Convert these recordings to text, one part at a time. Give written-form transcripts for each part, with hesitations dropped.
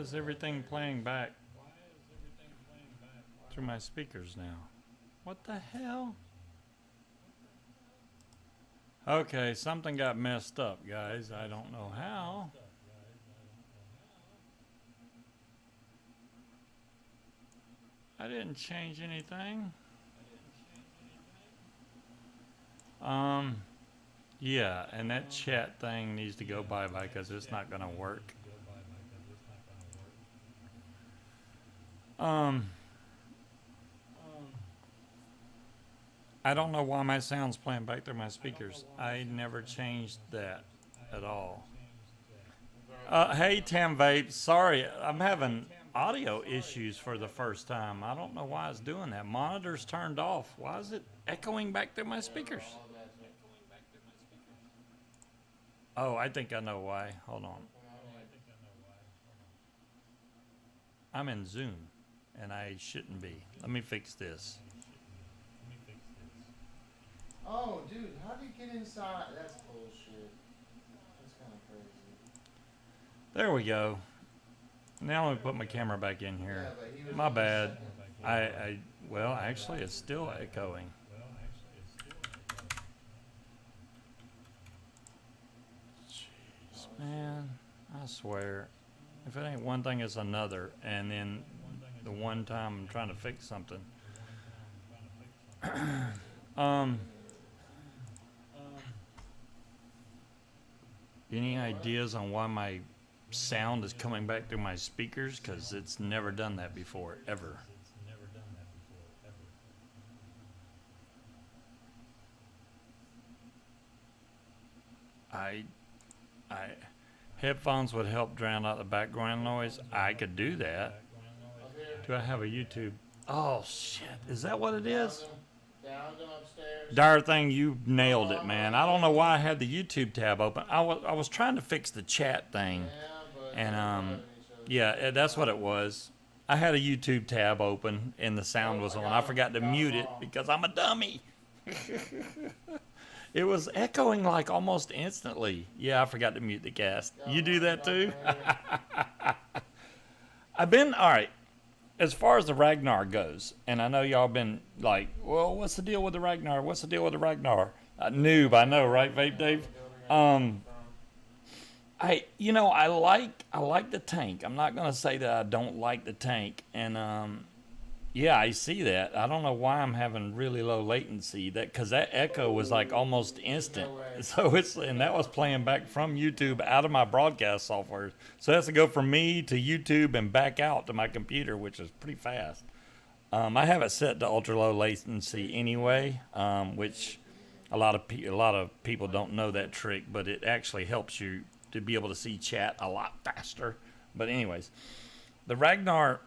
is everything playing back through my speakers now? What the hell? Okay, something got messed up, guys. I don't know how. I didn't change anything. Yeah, and that chat thing needs to go bye-bye because it's not going to work. I don't know why my sound's playing back through my speakers. I never changed that at all. Hey, Tam Vape. Sorry, I'm having audio issues for the first time. I don't know why it's doing that. Monitor's turned off. Why is it echoing back through my speakers? Oh, I think I know why. Hold on. I'm in Zoom, and I shouldn't be. Let me fix this. Oh, dude, how do you get inside? That's bullshit. That's kind of crazy. There we go. Now let me put my camera back in here. Yeah, My bad. Well, actually, it's still echoing. Jeez, man, I swear. If it ain't one thing, it's another. And then the one time I'm trying to fix something. Any ideas on why my sound is coming back through my speakers? Because it's never done that before, ever. I headphones would help drown out the background noise. I could do that. Do I have a YouTube? Oh shit! Is that what it is? Down them upstairs. Dire thing, you nailed it, man. I don't know why I had the YouTube tab open. I was trying to fix the chat thing, and yeah, that's what it was. I had a YouTube tab open and the sound was on. I forgot to mute it because I'm a dummy. It was echoing like almost instantly. Yeah, I forgot to mute the cast. You do that too? I've been, all right, as far as the Ragnar goes, and I know y'all been like, well, what's the deal with the Ragnar? What's the deal with the Ragnar? Noob, I know, right, Vape Dave? I like the tank. I'm not gonna say that I don't like the tank, and yeah, I see that. I don't know why I'm having really low latency. Because that echo was like almost instant. So and that was playing back from YouTube out of my broadcast software. So it has to go from me to YouTube and back out to my computer, which is pretty fast. I have it set to ultra low latency anyway, which a lot of people don't know that trick, but it actually helps you to be able to see chat a lot faster. But anyways, the Ragnar.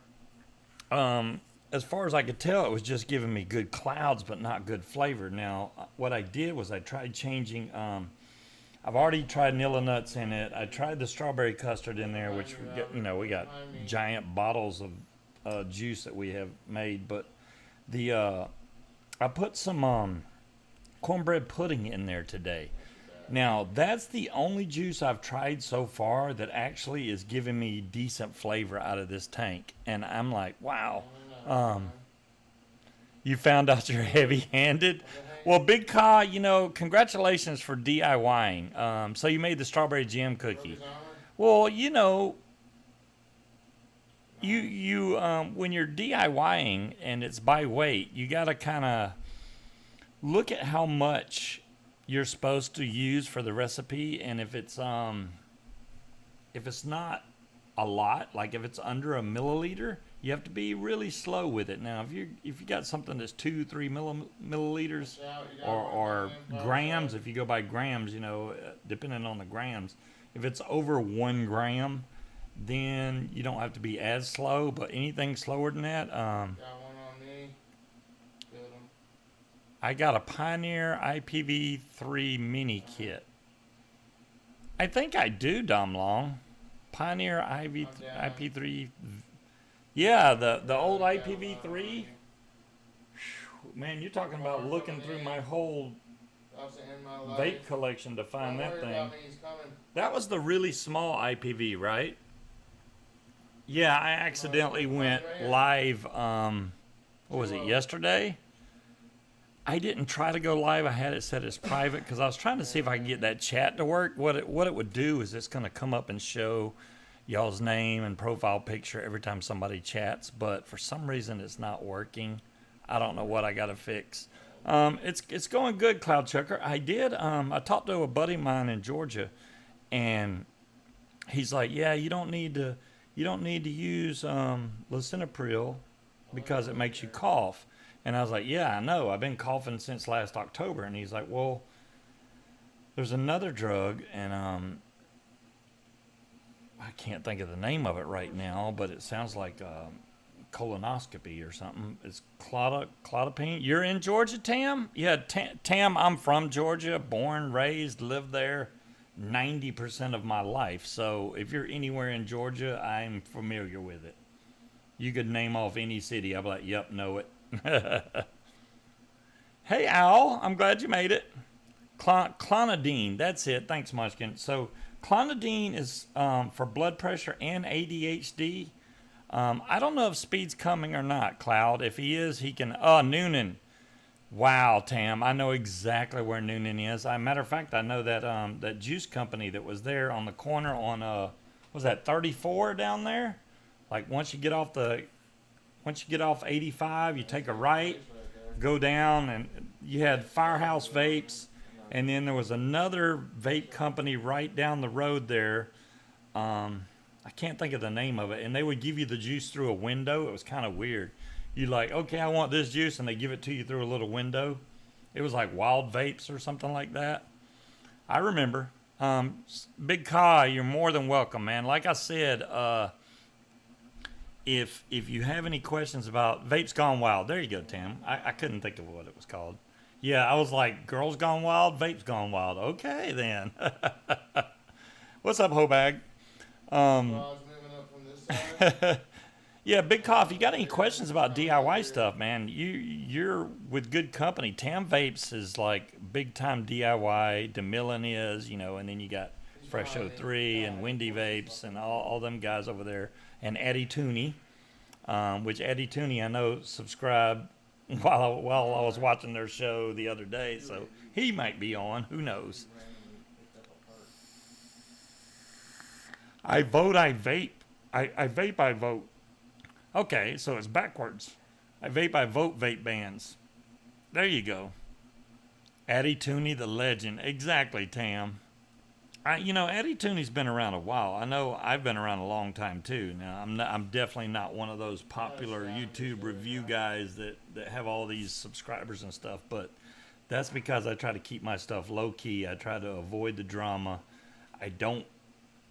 As far as I could tell, it was just giving me good clouds, but not good flavor. Now, what I did was I tried changing. I've already tried Nilla Nuts in it. I tried the strawberry custard in there, which we got giant bottles of juice that we have made. But I put some cornbread pudding in there today. Now, that's the only juice I've tried so far that actually is giving me decent flavor out of this tank, and I'm like, wow. You found out you're heavy-handed. Well, Big Ka, congratulations for DIYing. So you made the strawberry jam cookie. Well, you when you're DIYing and it's by weight, you got to kind of look at how much you're supposed to use for the recipe, and if it's not a lot, like if it's under a milliliter, you have to be really slow with it. Now, if you got something that's 2-3 milliliters or grams, if you go by grams, depending on the grams, if it's over 1 gram, then you don't have to be as slow. But anything slower than that, I got a Pioneer IPv3 mini kit. I think I do, Dom Long. Pioneer IP3. Yeah, the old IPv3. Man, you're talking about looking through my whole vape collection to find that thing. That was the really small IPv, right? Yeah, I accidentally went live. What was it, yesterday? I didn't try to go live. I had it set as private because I was trying to see if I could get that chat to work. What it would do is it's going to come up and show y'all's name and profile picture every time somebody chats. But for some reason, it's not working. I don't know what I got to fix. It's going good, Cloud Chucker. I talked to a buddy of mine in Georgia, and he's like, yeah, you don't need to use lisinopril because it makes you cough. And I was like, yeah, I know. I've been coughing since last October. And he's like, well, there's another drug, and I can't think of the name of it right now, but it sounds like colonoscopy or something. It's clotapine. You're in Georgia, Tam? Yeah, Tam, I'm from Georgia, born, raised, lived there 90% of my life. So if you're anywhere in Georgia, I'm familiar with it. You could name off any city. I'll be like, yep, know it. Hey, Al, I'm glad you made it. Clonidine, that's it. Thanks, Munchkin. So clonidine is for blood pressure and ADHD. I don't know if Speed's coming or not, Cloud. If he is, he can. Oh, Noonan. Wow, Tam, I know exactly where Noonan is. Matter of fact, I know that juice company that was there on the corner on was that 34 down there? Like once you get off 85, you take a right, go down, and you had Firehouse Vapes, and then there was another vape company right down the road there. I can't think of the name of it, and they would give you the juice through a window. It was kind of weird. You like, okay, I want this juice, and they give it to you through a little window. It was like Wild Vapes or something like that. I remember. Big Kai, you're more than welcome, man. Like I said, if you have any questions about Vapes Gone Wild, there you go, Tam. I couldn't think of what it was called. Yeah, I was like, Girls Gone Wild, Vapes Gone Wild. Okay, then. What's up, Hobag? Yeah, Big Cough, you got any questions about DIY stuff, man? You're with good company. Tam Vapes is like big time DIY. DeMillan is, and then you got Fresh 03 and Windy Vapes and all them guys over there. And Eddie Tooney, which Eddie Tooney I know subscribed while I was watching their show the other day, so he might be on. Who knows? I vote, I vape. I vape, I vote. Okay, so it's backwards. I vape, I vote vape bans. There you go. Eddie Tooney, the legend. Exactly, Tam. Eddie Tooney's been around a while. I know I've been around a long time too. Now, I'm definitely not one of those popular YouTube review guys that have all these subscribers and stuff, but that's because I try to keep my stuff low key. I try to avoid the drama. I don't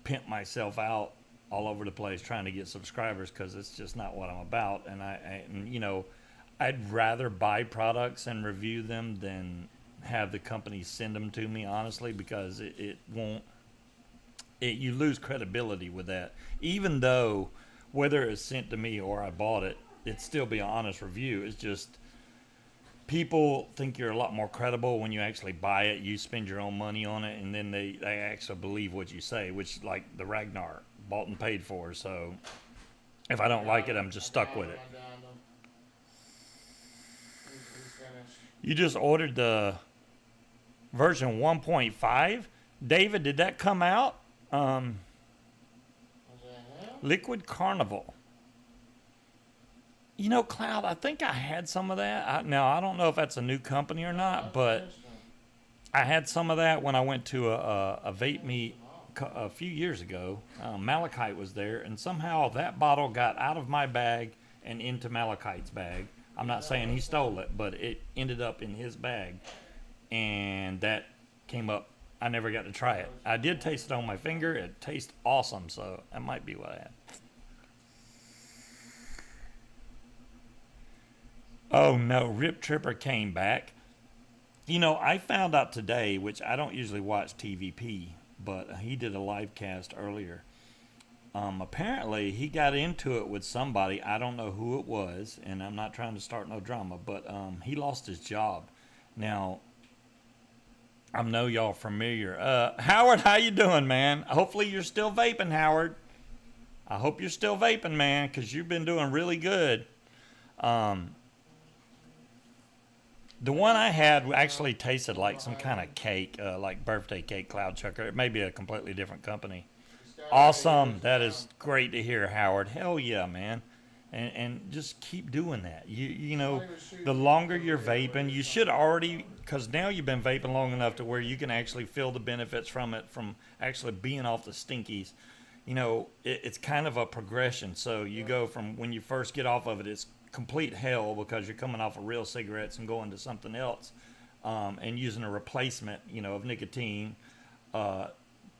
pimp myself out all over the place trying to get subscribers because it's just not what I'm about. And I'd rather buy products and review them than have the company send them to me, honestly, because you lose credibility with that. Even though whether it's sent to me or I bought it, it'd still be an honest review. It's just people think you're a lot more credible when you actually buy it. You spend your own money on it, and then they actually believe what you say, which like the Ragnar bought and paid for. So if I don't like it, I'm just stuck with it. You just ordered the version 1.5. David, did that come out? Liquid Carnival. Cloud, I think I had some of that. Now, I don't know if that's a new company or not, but I had some of that when I went to a vape meet a few years ago. Malachite was there, and somehow that bottle got out of my bag and into Malachite's bag. I'm not saying he stole it, but it ended up in his bag, and that came up. I never got to try it. I did taste it on my finger. It tastes awesome, so that might be what I had. Oh no, Rip Tripper came back. I found out today, which I don't usually watch TVP, but he did a live cast earlier. Apparently, he got into it with somebody. I don't know who it was, and I'm not trying to start no drama, but he lost his job. Now, I know y'all familiar. Howard, how you doing, man? Hopefully you're still vaping, Howard. I hope you're still vaping, man, because you've been doing really good. Um, the one I had actually tasted like some kind of cake, like birthday cake, cloud chucker. It may be a completely different company. Awesome. That is great to hear, Howard. Hell yeah, man. And just keep doing that. You know, the longer you're vaping, you should already, because now you've been vaping long enough to where you can actually feel the benefits from it, from actually being off the stinkies. You know, it's kind of a progression. So you go from when you first get off of it, it's complete hell because you're coming off of real cigarettes and going to something else, and using a replacement, you know, of nicotine, uh,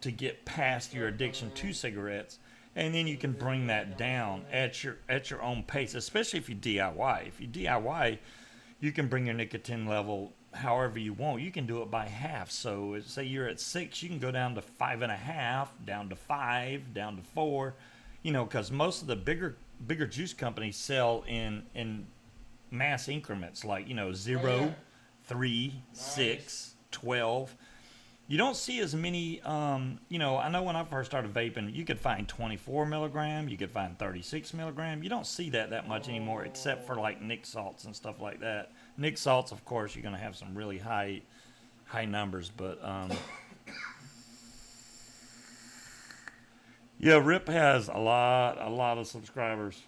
to get past your addiction to cigarettes, and then you can bring that down at your own pace, especially if you DIY. If you DIY, you can bring your nicotine level however you want. You can do it by half. So say you're at 6, you can go down to 5.5, down to 5, down to 4. You know, because most of the bigger juice companies sell in mass increments, like, you know, 0, 3, 6, 12. You don't see as many, you know, I know when I first started vaping, you could find 24 milligram, you could find 36 milligram. You don't see that much anymore, except for like Nick salts and stuff like that. Nick salts, of course, you're going to have some really high numbers, but yeah, Rip has a lot of subscribers.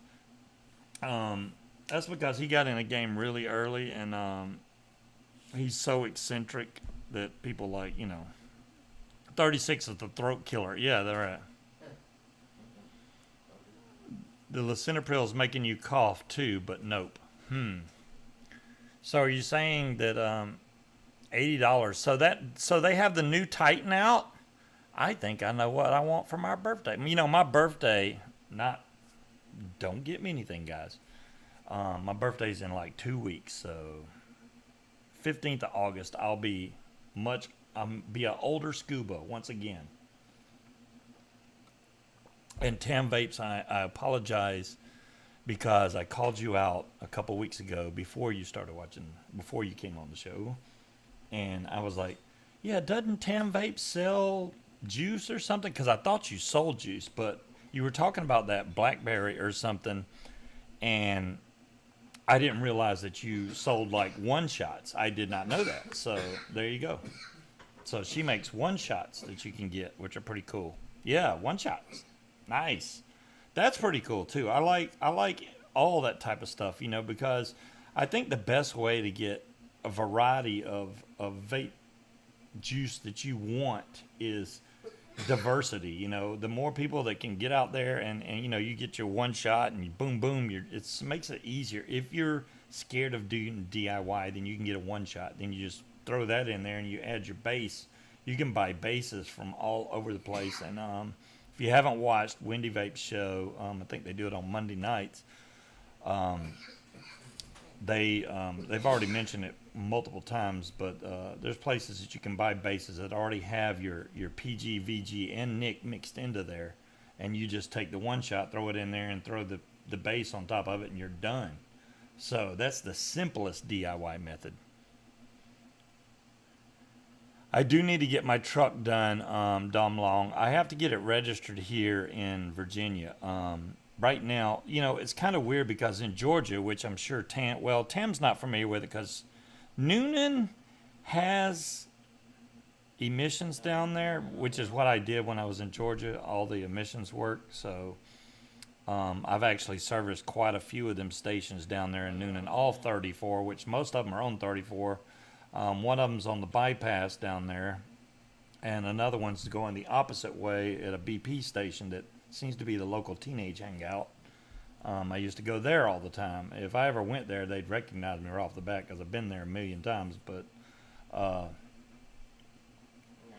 That's because he got in the game really early, and he's so eccentric that people like, you know. 36 is the throat killer. Yeah, they're right. The lisinopril is making you cough too, but nope. So are you saying that $80? So they have the new Titan out? I think I know what I want for my birthday. You know, my birthday, not, don't get me anything, guys. My birthday's in like 2 weeks, so 15th of August, I'll be an older scuba once again. And Tam Vapes, I apologize because I called you out a couple weeks ago before you came on the show. And I was like, yeah, doesn't Tam Vapes sell juice or something? Because I thought you sold juice, but you were talking about that blackberry or something, and I didn't realize that you sold like one shots. I did not know that. So there you go. So she makes one shots that you can get, which are pretty cool. Yeah, one shots. Nice. That's pretty cool too. I like all that type of stuff, you know, because I think the best way to get a variety of vape juice that you want is diversity. You know, the more people that can get out there and you know, you get your one shot and you boom boom, it makes it easier. If you're scared of doing DIY, then you can get a one shot. Then you just throw that in there and you add your base. You can buy bases from all over the place. And if you haven't watched Wendy Vape's show, I think they do it on Monday nights. They've already mentioned it multiple times, but there's places that you can buy bases that already have your PG, VG, and Nick mixed into there, and you just take the one shot, throw it in there, and throw the base on top of it, and you're done. So that's the simplest DIY method. I do need to get my truck done, Dom Long. I have to get it registered here in Virginia. Right now, you know, it's kind of weird because in Georgia, which I'm sure Tam's not familiar with it because Noonan has emissions down there, which is what I did when I was in Georgia, all the emissions work. So I've actually serviced quite a few of them stations down there in Noonan, all 34, which most of them are on 34. One of them's on the bypass down there, and another one's going the opposite way at a BP station that seems to be the local teenage hangout. I used to go there all the time. If I ever went there, they'd recognize me right off the bat because I've been there a million times. But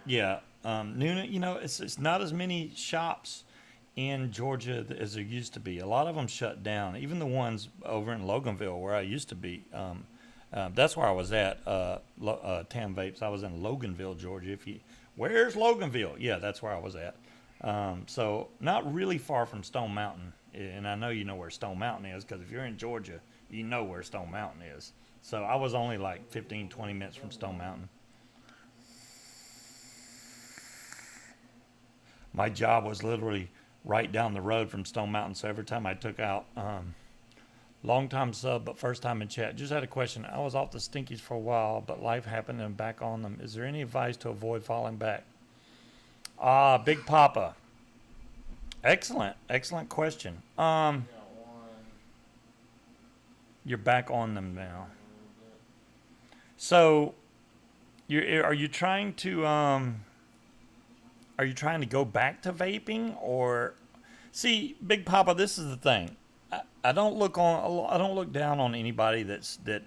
yeah, Noonan, you know, it's not as many shops in Georgia as there used to be. A lot of them shut down. Even the ones over in Loganville where I used to be. That's where I was at, Tam Vapes. I was in Loganville, Georgia. Where's Loganville? Yeah, that's where I was at. So not really far from Stone Mountain. And I know you know where Stone Mountain is because if you're in Georgia, you know where Stone Mountain is. So I was only like 15, 20 minutes from Stone Mountain. My job was literally right down the road from Stone Mountain. So every time I took out, long time sub, but first time in chat. Just had a question. I was off the stinkies for a while, but life happened and I'm back on them. Is there any advice to avoid falling back? Big Papa. Excellent question. Got one. You're back on them now. So, are you trying to go back to vaping, or see, Big Papa? This is the thing. I don't look down on anybody that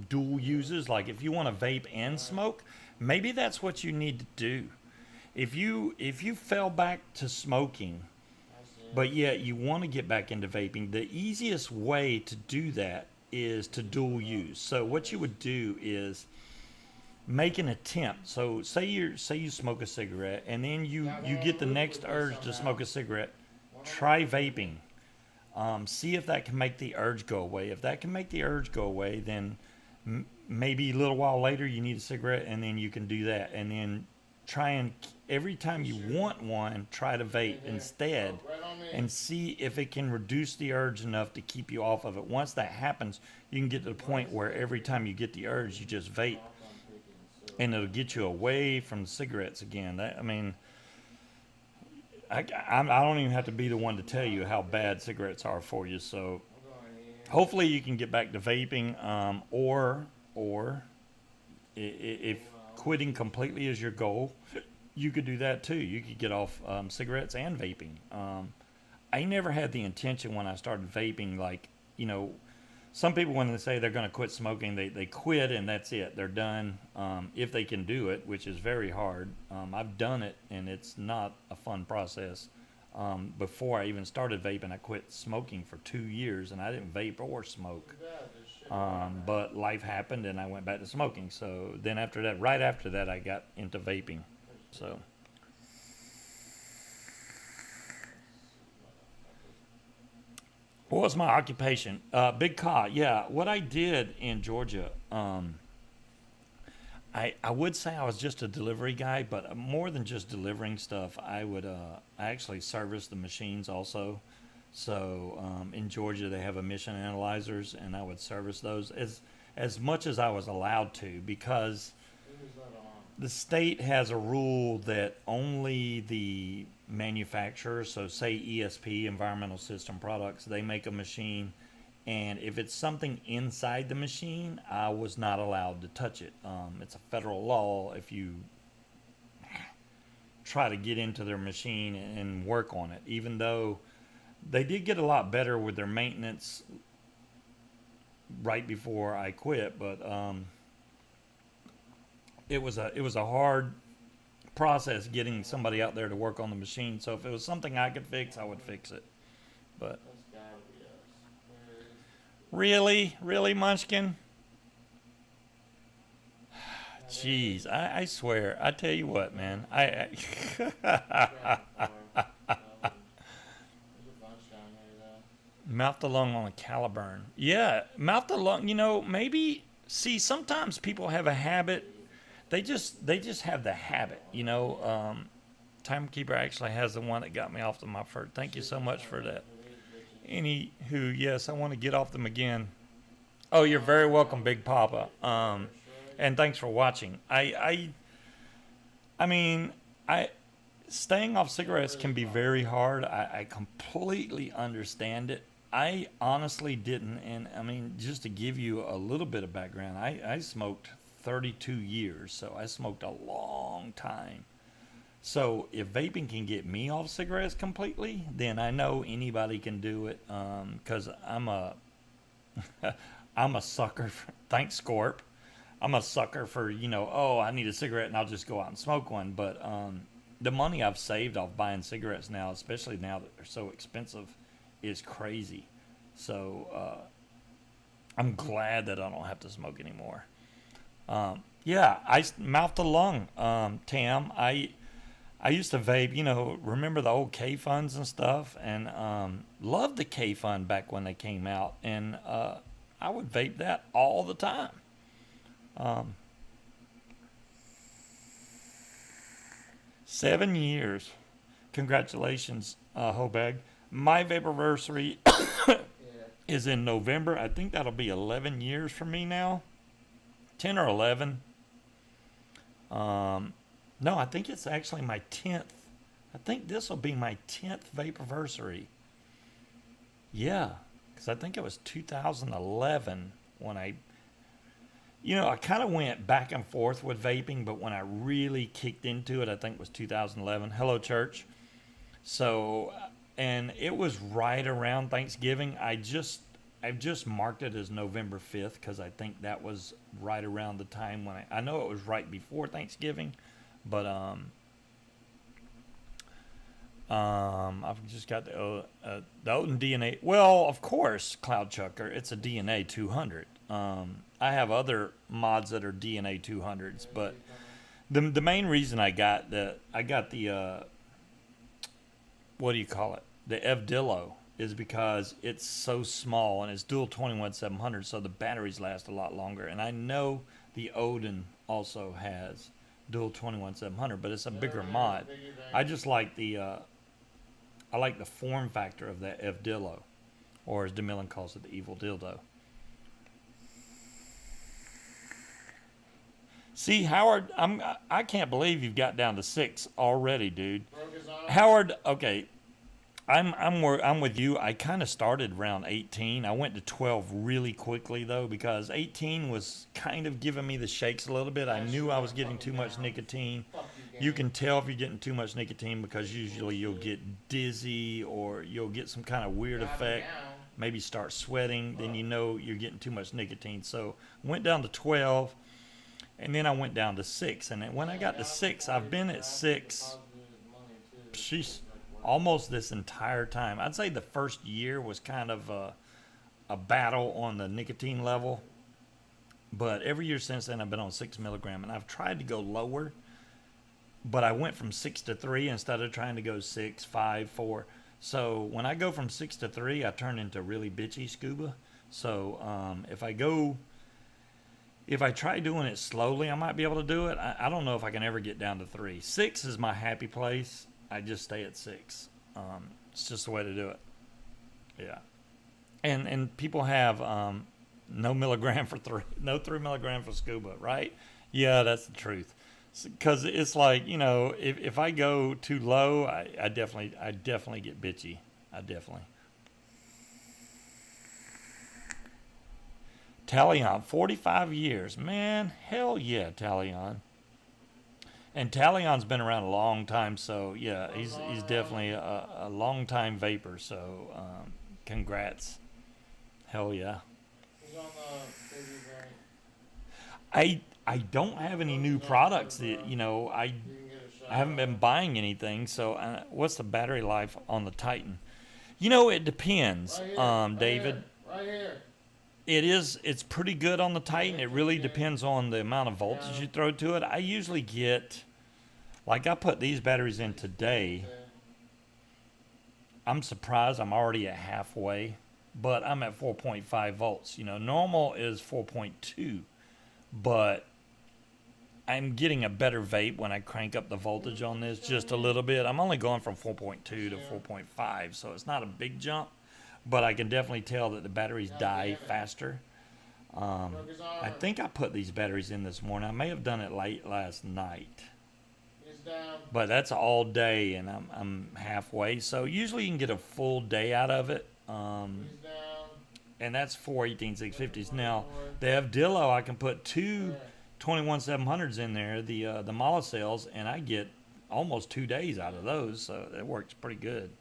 dual uses. Like, if you want to vape and smoke, maybe that's what you need to do. If you fell back to smoking, but yet you want to get back into vaping, the easiest way to do that is to dual use. So what you would do is make an attempt. So say you smoke a cigarette, and then you get the next urge to smoke a cigarette. Try vaping. See if that can make the urge go away. If that can make the urge go away, then maybe a little while later you need a cigarette, and then you can do that. And then try and every time you want one, try to vape instead, and see if it can reduce the urge enough to keep you off of it. Once that happens, you can get to the point where every time you get the urge, you just vape, and it'll get you away from cigarettes again. I don't even have to be the one to tell you how bad cigarettes are for you. So hopefully you can get back to vaping, or if quitting completely is your goal, you could do that too. You could get off cigarettes and vaping. I never had the intention when I started vaping, like, some people, when they say they're going to quit smoking, they quit and that's it. They're done, if they can do it, which is very hard. I've done it, and it's not a fun process. Before I even started vaping, I quit smoking for 2 years, and I didn't vape or smoke. But life happened, and I went back to smoking. So then right after that, I got into vaping. So. What was my occupation? Big car. Yeah, what I did in Georgia, I would say I was just a delivery guy, but more than just delivering stuff, I actually service the machines also. So in Georgia, they have emission analyzers, and I would service those as much as I was allowed to, because the state has a rule that only the manufacturers, so say ESP, Environmental System Products, they make a machine, and if it's something inside the machine, I was not allowed to touch it. It's a federal law if you try to get into their machine and work on it, even though they did get a lot better with their maintenance right before I quit, but it was a hard process getting somebody out there to work on the machine. So if it was something I could fix, I would fix it. But really, Munchkin? Jeez, I swear. I tell you what, man. Mouth to lung on a Caliburn. Yeah, mouth to lung. Maybe. See, sometimes people have a habit. They just have the habit, Timekeeper actually has the one that got me off them my first. Thank you so much for that. Anywho, yes, I want to get off them again. Oh, you're very welcome, Big Papa. And thanks for watching. I mean, staying off cigarettes can be very hard. I completely understand it. I honestly didn't, and I mean, just to give you a little bit of background, I smoked 32 years, so I smoked a long time. So if vaping can get me off cigarettes completely, then I know anybody can do it, because I'm a sucker for, thanks Scorp, I'm a sucker for, I need a cigarette and I'll just go out and smoke one. But the money I've saved off buying cigarettes now, especially now that they're so expensive, is crazy. So I'm glad that I don't have to smoke anymore. Yeah, mouth to lung, Tam. I used to vape, remember the old K-Funs and stuff, and loved the K-Fun back when they came out, and I would vape that all the time. 7 years. Congratulations, Hobag. My vaporversary Yeah. is in November. I think that'll be 11 years for me now. 10 or 11. No, I think it's actually my 10th. I think this will be my 10th vaporversary. Yeah, because I think it was 2011 when I kind of went back and forth with vaping, but when I really kicked into it, I think it was 2011. Hello, church. So, and it was right around Thanksgiving. I've just marked it as November 5th because I think that was right around the time when I know it was right before Thanksgiving, but I've just got the Odin DNA. Well, of course, Cloud Chucker. It's a DNA 200. I have other mods that are DNA 200s, but the main reason I got the what do you call it? The Evdillo is because it's so small and it's dual 21700, so the batteries last a lot longer. And I know the Odin also has dual 21700, but it's a bigger mod. I just like I like the form factor of that Evdillo, or as DeMillan calls it, the evil dildo. See, Howard, I can't believe you've got down to 6 already, dude. Howard, okay, I'm with you. I kind of started around 18. I went to 12 really quickly though because 18 was kind of giving me the shakes a little bit. I knew I was getting too much nicotine. You can tell if you're getting too much nicotine because usually you'll get dizzy or you'll get some kind of weird effect. Maybe start sweating, then you know you're getting too much nicotine. So went down to 12. And then I went down to 6. And then when I got to 6, I've been at 6. She's almost this entire time. I'd say the first year was kind of a battle on the nicotine level. But every year since then, I've been on 6 milligram. And I've tried to go lower. But I went from 6 to 3 instead of trying to go 6, 5, 4. So when I go from 6 to 3, I turn into really bitchy scuba. So if I try doing it slowly, I might be able to do it. I don't know if I can ever get down to 3. 6 is my happy place. I just stay at 6. It's just the way to do it. Yeah. And people have no milligram for 3, no 3 milligram for scuba, right? Yeah, that's the truth. Because it's like, if I go too low, I definitely get bitchy. I definitely. Talion, 45 years. Man, hell yeah, Talion. And Talion's been around a long time, so yeah, he's definitely a long time vapor, so congrats. Hell yeah. Who's on the baby variant? I don't have any new products that, You can get a shot. I haven't been buying anything, so what's the battery life on the Titan? It depends, Right here, David. Right here. It's pretty good on the Titan. It really depends on the amount of voltage you throw to it. I usually get, like I put these batteries in today. I'm surprised I'm already at halfway, but I'm at 4.5 volts. Normal is 4.2, but I'm getting a better vape when I crank up the voltage on this just a little bit. I'm only going from 4.2 to 4.5, so it's not a big jump. But I can definitely tell that the batteries die faster. I think I put these batteries in this morning. I may have done it late last night. But that's all day, and I'm halfway. So usually you can get a full day out of it. And that's 4 18650s. Now, the Evdillo, I can put 2 21700s in there, the Molicels, and I get almost 2 days out of those. So that works pretty good.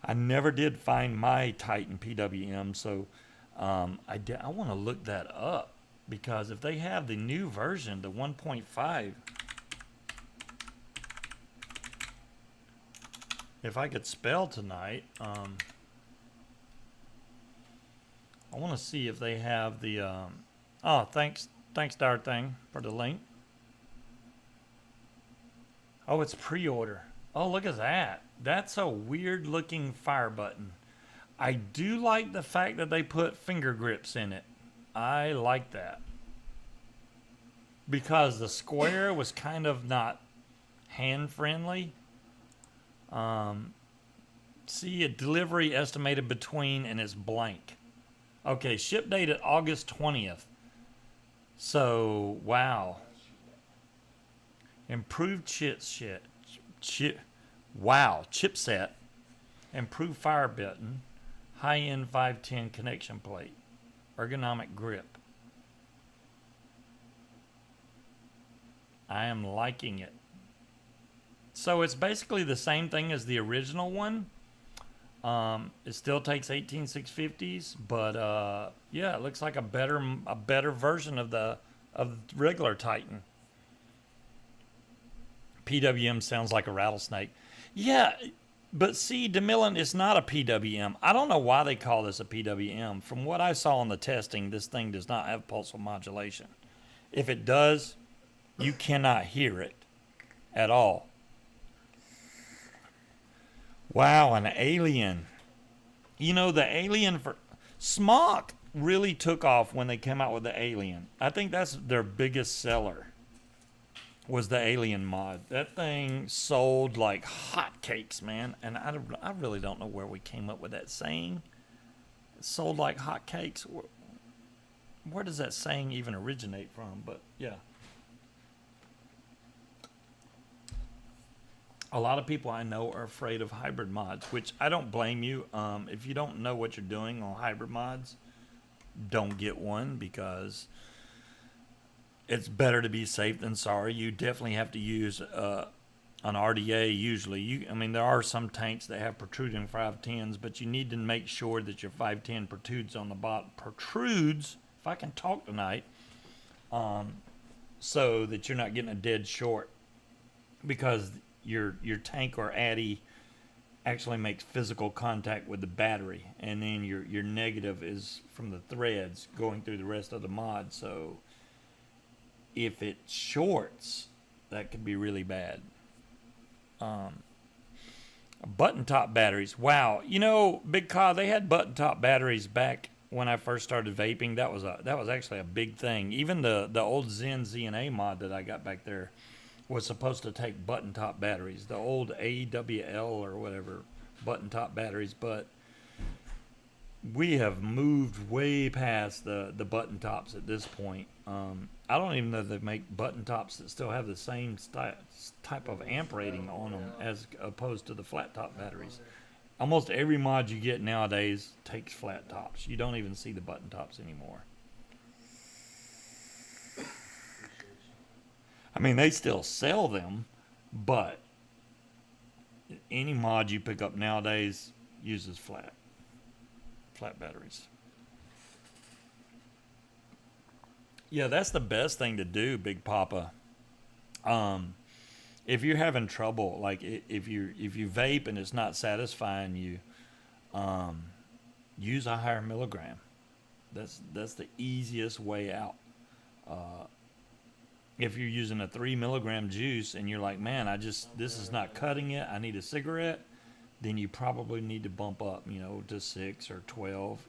I never did find my Titan PWM, so I want to look that up because if they have the new version, the 1.5, if I could spell tonight, I want to see if they have the. Thanks, Dar Thing, for the link. Oh, it's pre-order. Oh, look at that. That's a weird looking fire button. I do like the fact that they put finger grips in it. I like that. because the square was kind of not hand friendly. See, a delivery estimated between, and it's blank. Okay, ship date at August 20th. So, wow. Improved chipset, improved fire button, high-end 510 connection plate, ergonomic grip. I am liking it. So it's basically the same thing as the original one. It still takes 18650s, but yeah, it looks like a better version of the regular Titan. PWM sounds like a rattlesnake. Yeah, but see, DeMillan is not a PWM. I don't know why they call this a PWM. From what I saw in the testing, this thing does not have pulsal modulation. If it does, you cannot hear it at all. Wow, an Alien. You know, the Alien for Smock really took off when they came out with the Alien. I think that's their biggest seller, was the Alien mod. That thing sold like hotcakes, man. And I really don't know where we came up with that saying. It sold like hotcakes. Where does that saying even originate from? But yeah. A lot of people I know are afraid of hybrid mods, which I don't blame you. If you don't know what you're doing on hybrid mods, don't get one, because it's better to be safe than sorry. You definitely have to use an RDA usually. I mean, there are some tanks that have protruding 510s, but you need to make sure that your 510 protrudes on the bottom. Protrudes, if I can talk tonight, so that you're not getting a dead short, because your tank or addy actually makes physical contact with the battery, and then your negative is from the threads going through the rest of the mod. So if it shorts, that could be really bad. Button top batteries. Wow, you know, Big Cod, they had button top batteries back when I first started vaping. That was actually a big thing. Even the old Zen ZNA mod that I got back there was supposed to take button top batteries, the old AWL or whatever button top batteries, but we have moved way past the button tops at this point. I don't even know if they make button tops that still have the same type of amp rating on them as opposed to the flat top batteries. Almost every mod you get nowadays takes flat tops. You don't even see the button tops anymore. I mean, they still sell them, but any mod you pick up nowadays uses flat batteries. Yeah, that's the best thing to do, Big Papa. If you're having trouble, like if you vape and it's not satisfying you, use a higher milligram. That's the easiest way out. If you're using a 3 milligram juice and you're like, man, this is not cutting it, I need a cigarette, then you probably need to bump up, to 6 or 12.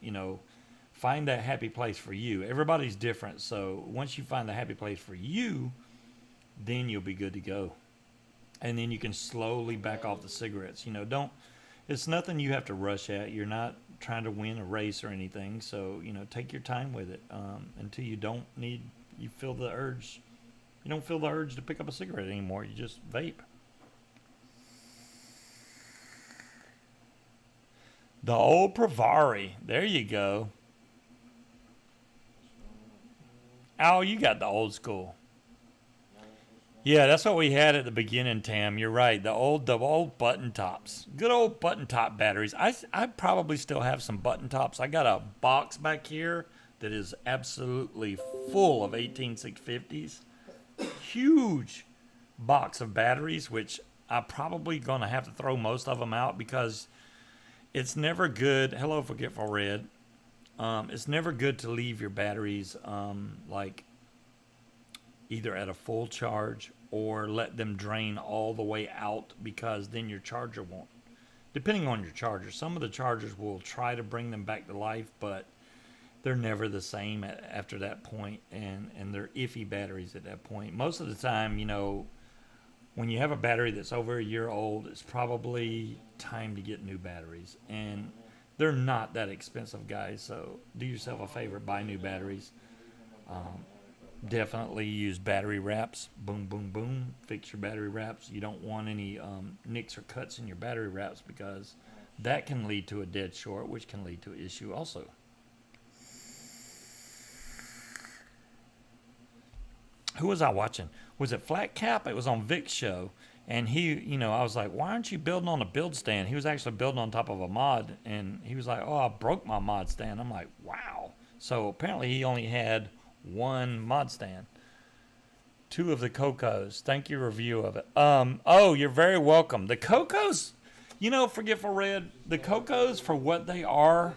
Find that happy place for you. Everybody's different, so once you find the happy place for you, then you'll be good to go. And then you can slowly back off the cigarettes. It's nothing you have to rush at. You're not trying to win a race or anything, so take your time with it until you feel the urge. You don't feel the urge to pick up a cigarette anymore. You just vape. The old Pravari. There you go. Oh, you got the old school. Yeah, that's what we had at the beginning, Tam. You're right. The old button tops. Good old button top batteries. I probably still have some button tops. I got a box back here that is absolutely full of 18650s. Huge box of batteries, which I'm probably going to have to throw most of them out, because it's never good. Hello, Forgetful Red. It's never good to leave your batteries like either at a full charge or let them drain all the way out, because then your charger won't. Depending on your charger, some of the chargers will try to bring them back to life, but they're never the same after that point, and they're iffy batteries at that point. Most of the time, you know, when you have a battery that's over a year old, it's probably time to get new batteries, and they're not that expensive, guys. So do yourself a favor, buy new batteries. Um, Definitely use battery wraps. Boom, boom, boom. Fix your battery wraps. You don't want any nicks or cuts in your battery wraps because that can lead to a dead short, which can lead to an issue also. Who was I watching? Was it Flat Cap? It was on Vic's show. And he, you know, I was like, why aren't you building on a build stand? He was actually building on top of a mod. And he was like, oh, I broke my mod stand. I'm like, wow. So apparently he only had one mod stand. Two of the Cocos. Thank you, review of it. Oh, you're very welcome. The Cocos, you know, Forgetful Red, the Cocos, for what they are,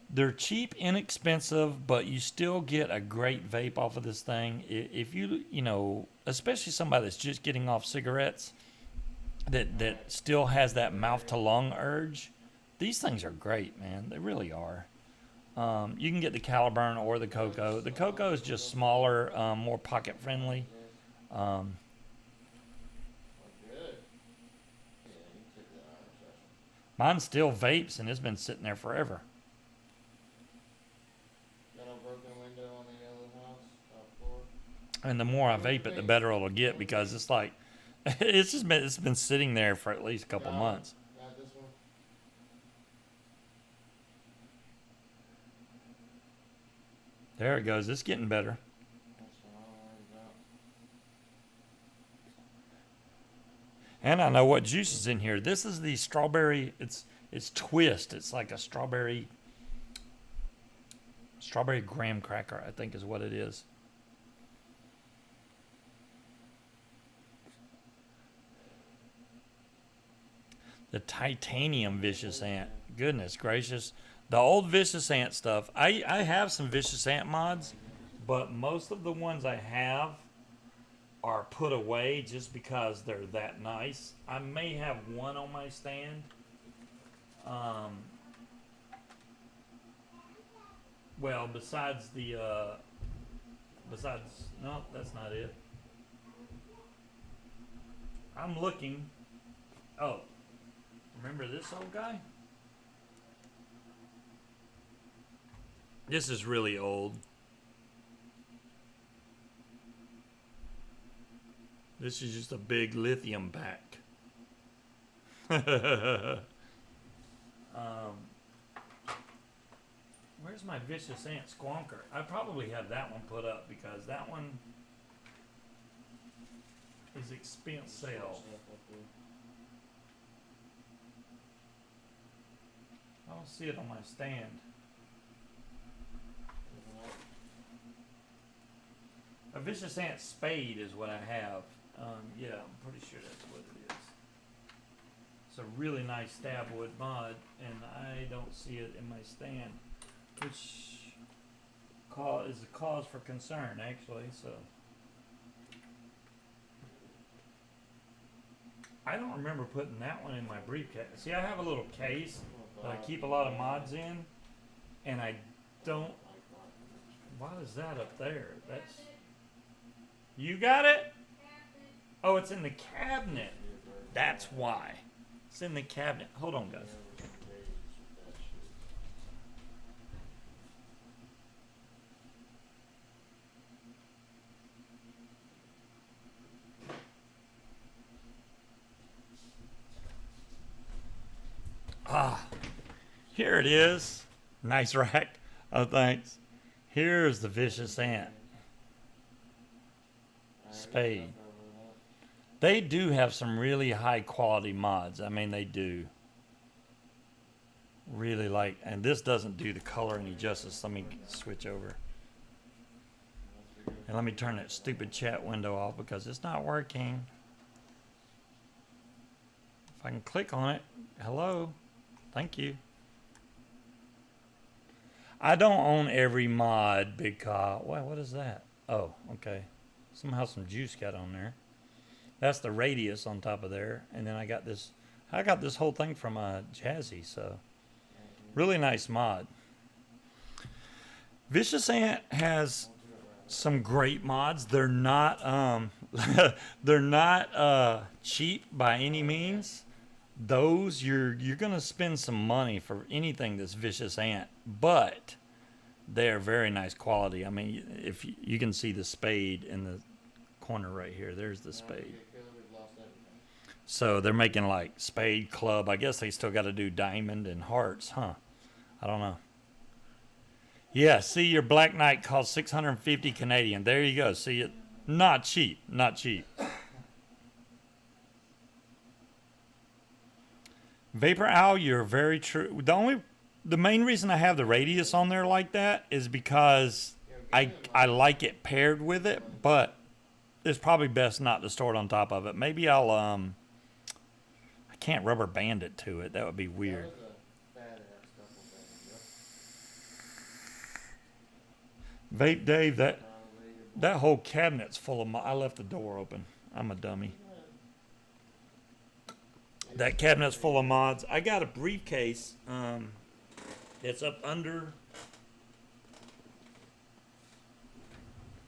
they're cheap, inexpensive, but you still get a great vape off of this thing. If you, you know, especially somebody that's just getting off cigarettes, that still has that mouth to lung urge, these things are great, man. They really are. You can get the Caliburn or the Coco. The Coco is just smaller, more pocket friendly. Mine still vapes, and it's been sitting there forever. Got a broken window on the other house, top floor. And the more I vape it, the better it'll get because it's like it's been sitting there for at least a couple months. Got this one. There it goes. It's getting better. That's what I'm worried about. And I know what juice is in here. This is the strawberry. It's twist. It's like a strawberry graham cracker, I think is what it is. The titanium vicious ant. Goodness gracious. The old vicious ant stuff. I have some vicious ant mods, but most of the ones I have are put away just because they're that nice. I may have one on my stand. Well, besides no, that's not it. I'm looking. Oh, remember this old guy? This is really old. This is just a big lithium pack. Where's my vicious ant squonker? I probably have that one put up because that one is expense sale. I don't see it on my stand. A vicious ant spade is what I have. Yeah, I'm pretty sure that's what it is. It's a really nice stab wood mod, and I don't see it in my stand, which is a cause for concern, actually. So I don't remember putting that one in my briefcase. See, I have a little case that I keep a lot of mods in, and I don't. Why is that up there? That's. You got it? Oh, it's in the cabinet. That's why. It's in the cabinet. Hold on, guys. Ah, here it is. Nice rack. Oh, thanks. Here's the vicious ant. Spade. They do have some really high quality mods. I mean, they do. Really like, and this doesn't do the color any justice. Let me switch over. And let me turn that stupid chat window off because it's not working. If I can click on it. Hello. Thank you. I don't own every mod because, well, what is that? Oh, okay. Somehow some juice got on there. That's the radius on top of there. And then I got this whole thing from Jazzy, so really nice mod. Vicious Ant has some great mods. They're not they're not cheap by any means. Those you're gonna spend some money for anything that's Vicious Ant, but they're very nice quality. I mean, if you can see the spade in the corner right here, there's the spade. So they're making like spade, club. I guess they still got to do diamond and hearts, huh? I don't know. Yeah, see, your Black Knight costs 650 Canadian. There you go. See it? Not cheap. Not cheap. Vapor Owl, you're very true. The main reason I have the radius on there like that is because I like it paired with it, but it's probably best not to store it on top of it. Maybe I'll I can't rubber band it to it. That would be weird. Vape Dave, that whole cabinet's full of I left the door open. I'm a dummy. That cabinet's full of mods. I got a briefcase. It's up under.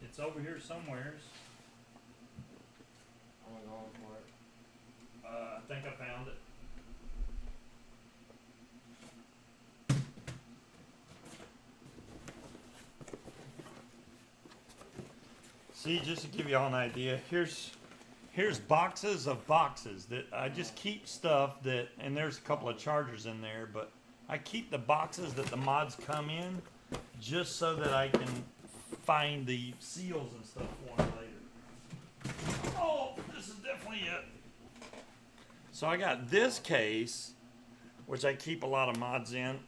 It's over here somewheres. I'm going for it. I think I found it. See, just to give you all an idea, here's boxes of boxes that I just keep stuff that, and there's a couple of chargers in there, but I keep the boxes that the mods come in just so that I can find the seals and stuff for them later. Oh, this is definitely it. So I got this case, which I keep a lot of mods in.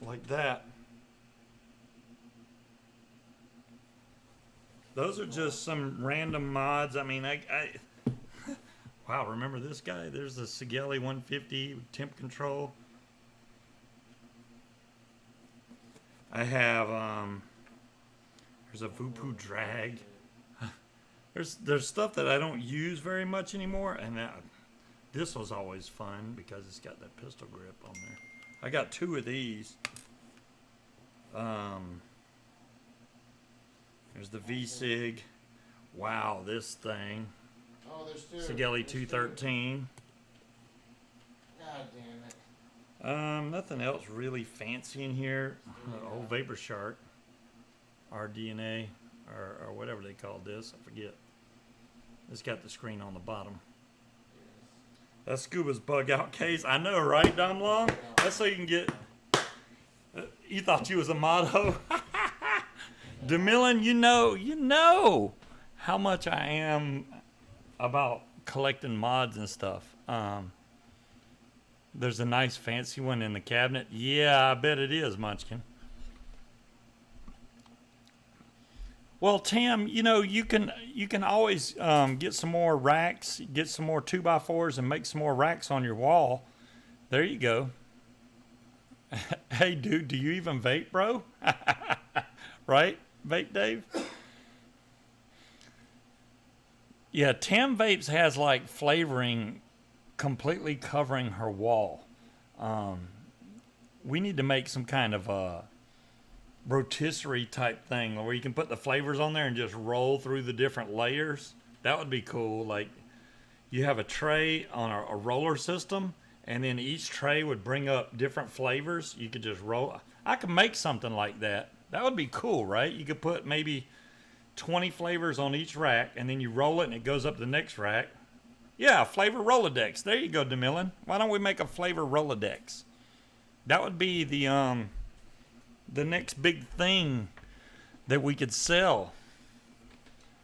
Like that. Those are just some random mods. I mean, wow, remember this guy? There's the Sigelli 150 temp control. I have, there's a Vupu drag. There's stuff that I don't use very much anymore, and this was always fun because it's got that pistol grip on there. I got 2 of these. There's the e-cig. Wow, this thing. Oh, there's 2. Sigelli 213. God damn it. Nothing else really fancy in here. Old Vapor Shark, RDNA, or whatever they call this. I forget. It's got the screen on the bottom. That's Scuba's bug out case. I know, right, Dom Long? That's so you can get. You thought you was a motto. DeMillan, you know how much I am about collecting mods and stuff. There's a nice fancy one in the cabinet. Yeah, I bet it is, Munchkin. Well, Tim, you can always get some more racks, get some more 2x4s, and make some more racks on your wall. There you go. Hey, dude, do you even vape, bro? Right? Vape Dave? Yeah, Tam Vapes has like flavoring completely covering her wall. We need to make some kind of a rotisserie type thing where you can put the flavors on there and just roll through the different layers. That would be cool. Like you have a tray on a roller system, and then each tray would bring up different flavors. You could just roll. I could make something like that. That would be cool, right? You could put maybe 20 flavors on each rack, and then you roll it, and it goes up to the next rack. Yeah, flavor Rolodex. There you go, DeMillan. Why don't we make a flavor Rolodex? That would be the next big thing that we could sell.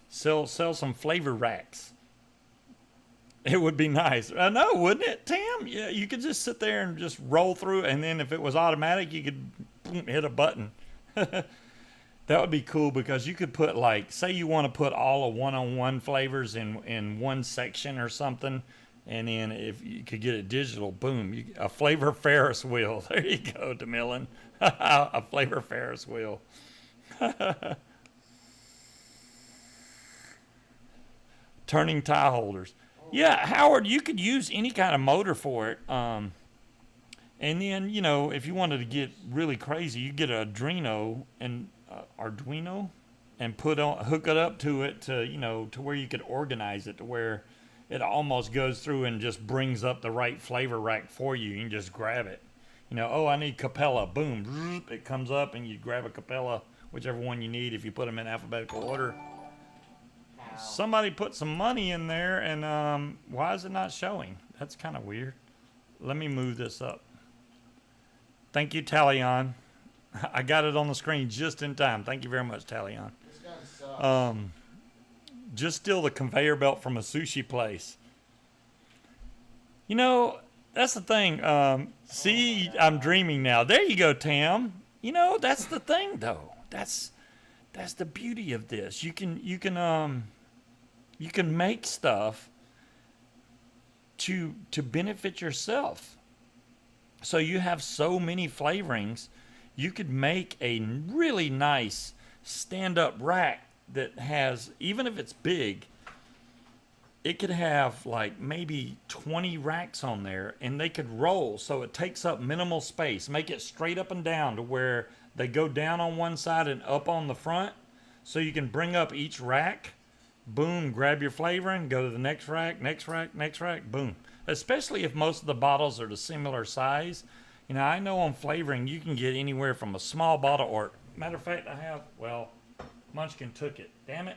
Sell some flavor racks. It would be nice. I know, wouldn't it, Tam? Yeah, you could just sit there and just roll through, and then if it was automatic, you could boom, hit a button. That would be cool because you could put like, say you want to put all of one-on-one flavors in one section or something, and then if you could get it digital, boom, a flavor Ferris wheel. There you go, DeMillan. A flavor Ferris wheel. Turning tie holders. Yeah, Howard, you could use any kind of motor for it. And And then, you know, if you wanted to get really crazy, you get an Arduino and hook it up to it to, you know, to where you could organize it to where it almost goes through and just brings up the right flavor rack for you. You can just grab it. You know, oh, I need Capella. Boom. It comes up and you grab a Capella, whichever one you need if you put them in alphabetical order. How? Somebody put some money in there and why is it not showing? That's kind of weird. Let me move this up. Thank you, Talion. I got it on the screen just in time. Thank you very much, Talion. This gun sucks. Just steal the conveyor belt from a sushi place. You know, that's the thing. See, I'm dreaming now. There you go, Tam. You know, that's the thing, though. That's the beauty of this. You can make stuff to benefit yourself. So you have so many flavorings, you could make a really nice stand-up rack that has, even if it's big, it could have like maybe 20 racks on there and they could roll so it takes up minimal space. Make it straight up and down to where they go down on one side and up on the front. So you can bring up each rack, boom, grab your flavoring, go to the next rack, next rack, next rack, boom. Especially if most of the bottles are the similar size. You know, I know on flavoring you can get anywhere from a small bottle or, matter of fact, Munchkin took it. Damn it.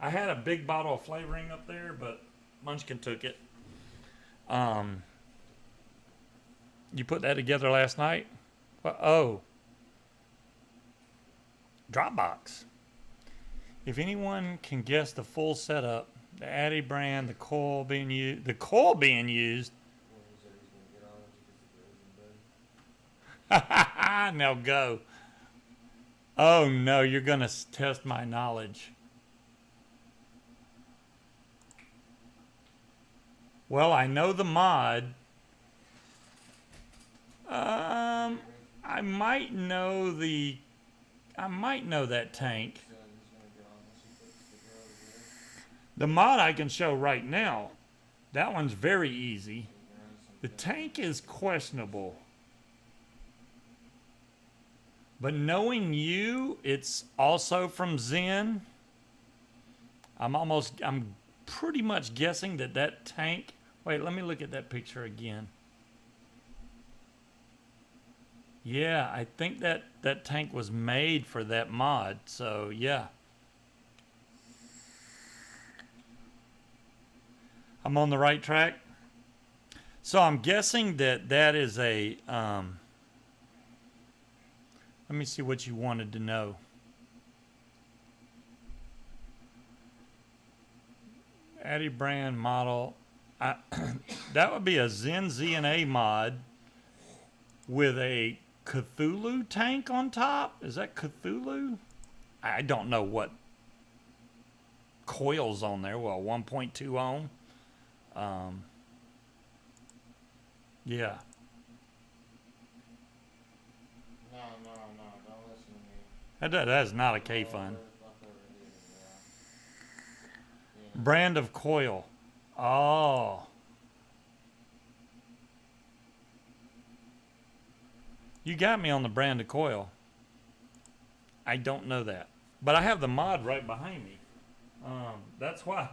I had a big bottle of flavoring up there, but Munchkin took it. You put that together last night? Well, oh. Dropbox. If anyone can guess the full setup, the Addy brand, the coil being used, now go. Oh no, you're gonna test my knowledge. Well, I know the mod. I might know that tank. The mod I can show right now. That one's very easy. The tank is questionable. But knowing you, it's also from Zen. I'm pretty much guessing that tank. Wait, let me look at that picture again. Yeah, I think that tank was made for that mod. So, yeah. I'm on the right track. So I'm guessing that is a, let me see what you wanted to know. Addy brand model. That would be a Zen ZNA mod with a Cthulhu tank on top. Is that Cthulhu? I don't know what coils on there. Well, 1.2 ohm. Yeah. No, don't listen to me. That is not a K-Fun. Yeah. Brand of coil. Oh. You got me on the brand of coil. I don't know that. But I have the mod right behind me. That's why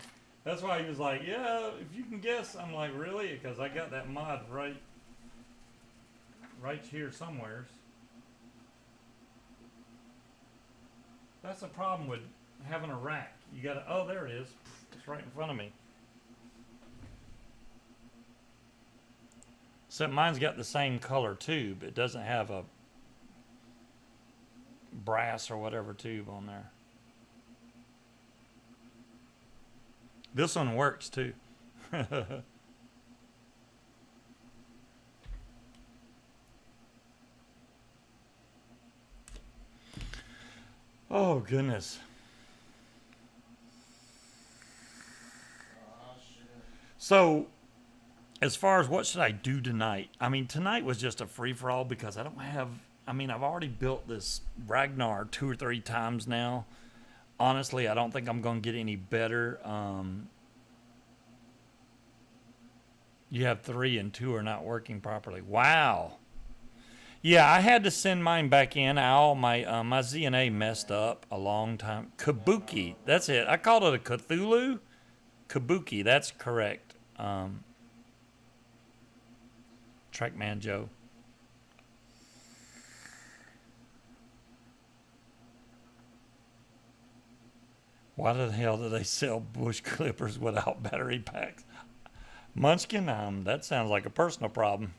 he was like, yeah, if you can guess. I'm like, really? Because I got that mod right here somewheres. That's the problem with having a rack. You gotta, oh, there it is. It's right in front of me. Except mine's got the same color tube. It doesn't have a brass or whatever tube on there. This one works too. Oh, goodness. So, as far as what should I do tonight? I mean, tonight was just a free-for-all because I don't have... I mean, I've already built this Ragnar 2 or 3 times now. Honestly, I don't think I'm going to get any better. You have 3 and 2 are not working properly. Wow. Yeah, I had to send mine back in. Al, my ZNA messed up a long time. Kabuki, that's it. I called it a Cthulhu. Kabuki, that's correct. Trackman Joe. Why the hell do they sell bush clippers without battery packs? Munchkin, that sounds like a personal problem.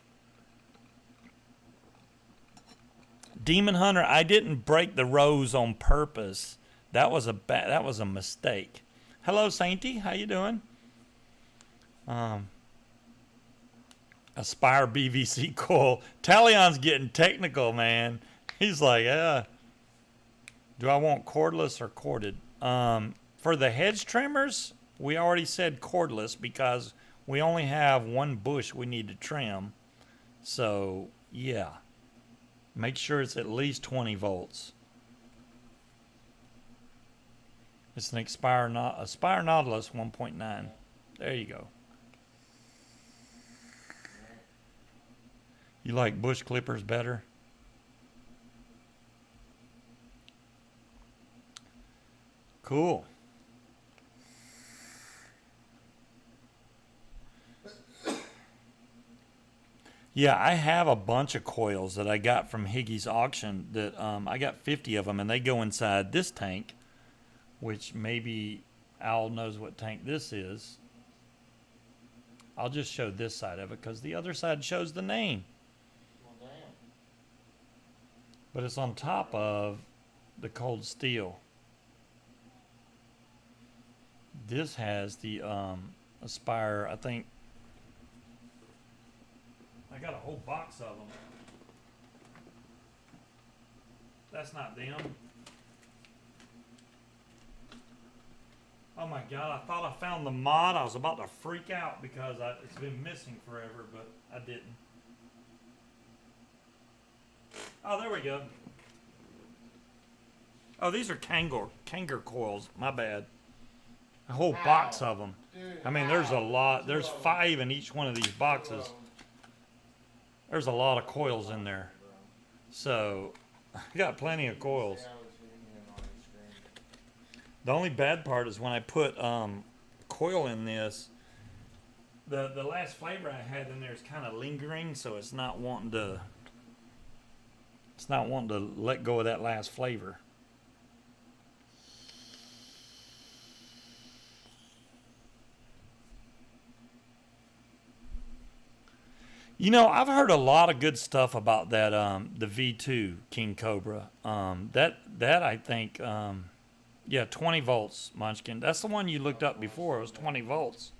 Demon Hunter, I didn't break the rose on purpose. That was a mistake. Hello, Sainty. How you doing? Aspire BVC coil. Talion's getting technical, man. He's like, do I want cordless or corded? For the hedge trimmers, we already said cordless because we only have one bush we need to trim. So, yeah. Make sure it's at least 20 volts. It's an Aspire Nautilus 1.9. There you go. You like bush clippers better? Cool. Yeah, I have a bunch of coils that I got from Higgy's auction that I got 50 of them, and they go inside this tank, which maybe Al knows what tank this is. I'll just show this side of it because the other side shows the name. Well, damn. But it's on top of the cold steel. This has the Aspire, I think. I got a whole box of them. That's not them. Oh my God, I thought I found the mod. I was about to freak out because it's been missing forever, but I didn't. Oh, there we go. Oh, these are Kanger coils. My bad. A whole box of them. Dude, I mean, there's a lot. There's 5 in each one of these boxes. There's a lot of coils in there. So, I got plenty of coils. The only bad part is when I put coil in this, the last flavor I had in there is kind of lingering, so it's not wanting to let go of that last flavor. You know, I've heard a lot of good stuff about that the V2 King Cobra. That I think yeah, 20 volts, Munchkin. That's the one you looked up before. It was 20 volts.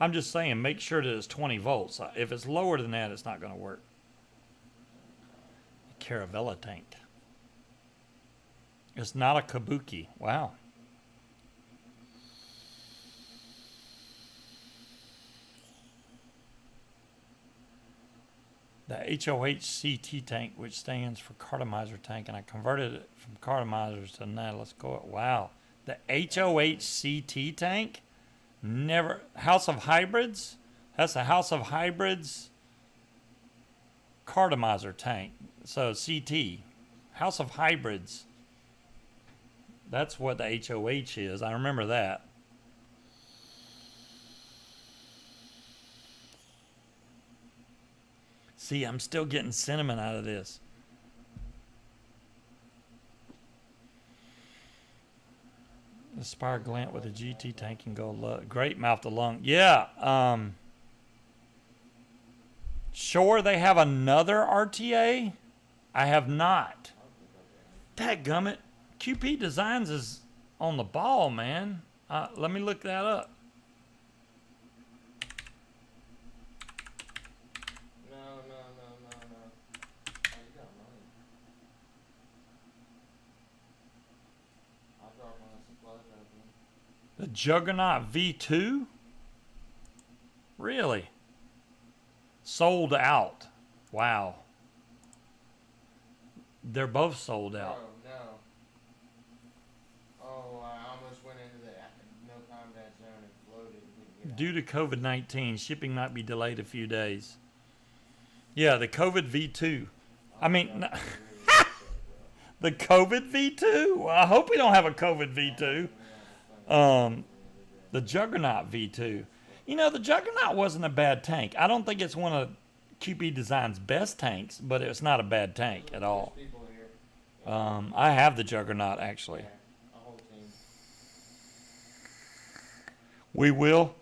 I'm just saying, make sure that it's 20 volts. If it's lower than that, it's not going to work. Caravella tank. It's not a Kabuki. Wow. The HOHCT tank, which stands for cartomizer tank, and I converted it from cartomizers to now. Let's go. Wow. The HOHCT tank? Never. House of Hybrids? That's a House of Hybrids cartomizer tank. So CT. House of Hybrids. That's what the HOH is. I remember that. See, I'm still getting cinnamon out of this. Aspire Glant with a GT tank and go great mouth to lung. Yeah. Sure, they have another RTA. I have not. Dadgummit. QP Designs is on the ball, man. Let me look that up. The Juggernaut V2? Really? Sold out. Wow. They're both sold out. No, no. Oh, I almost went into the no combat zone and floated and didn't Due to COVID-19, shipping might be delayed a few days. Yeah, the COVID V2. I mean, the COVID V2. I hope we don't have a COVID V2. The Juggernaut V2. You know, the Juggernaut wasn't a bad tank. I don't think it's one of QP Design's best tanks, but it's not a bad tank at all. I have the Juggernaut, actually. We will.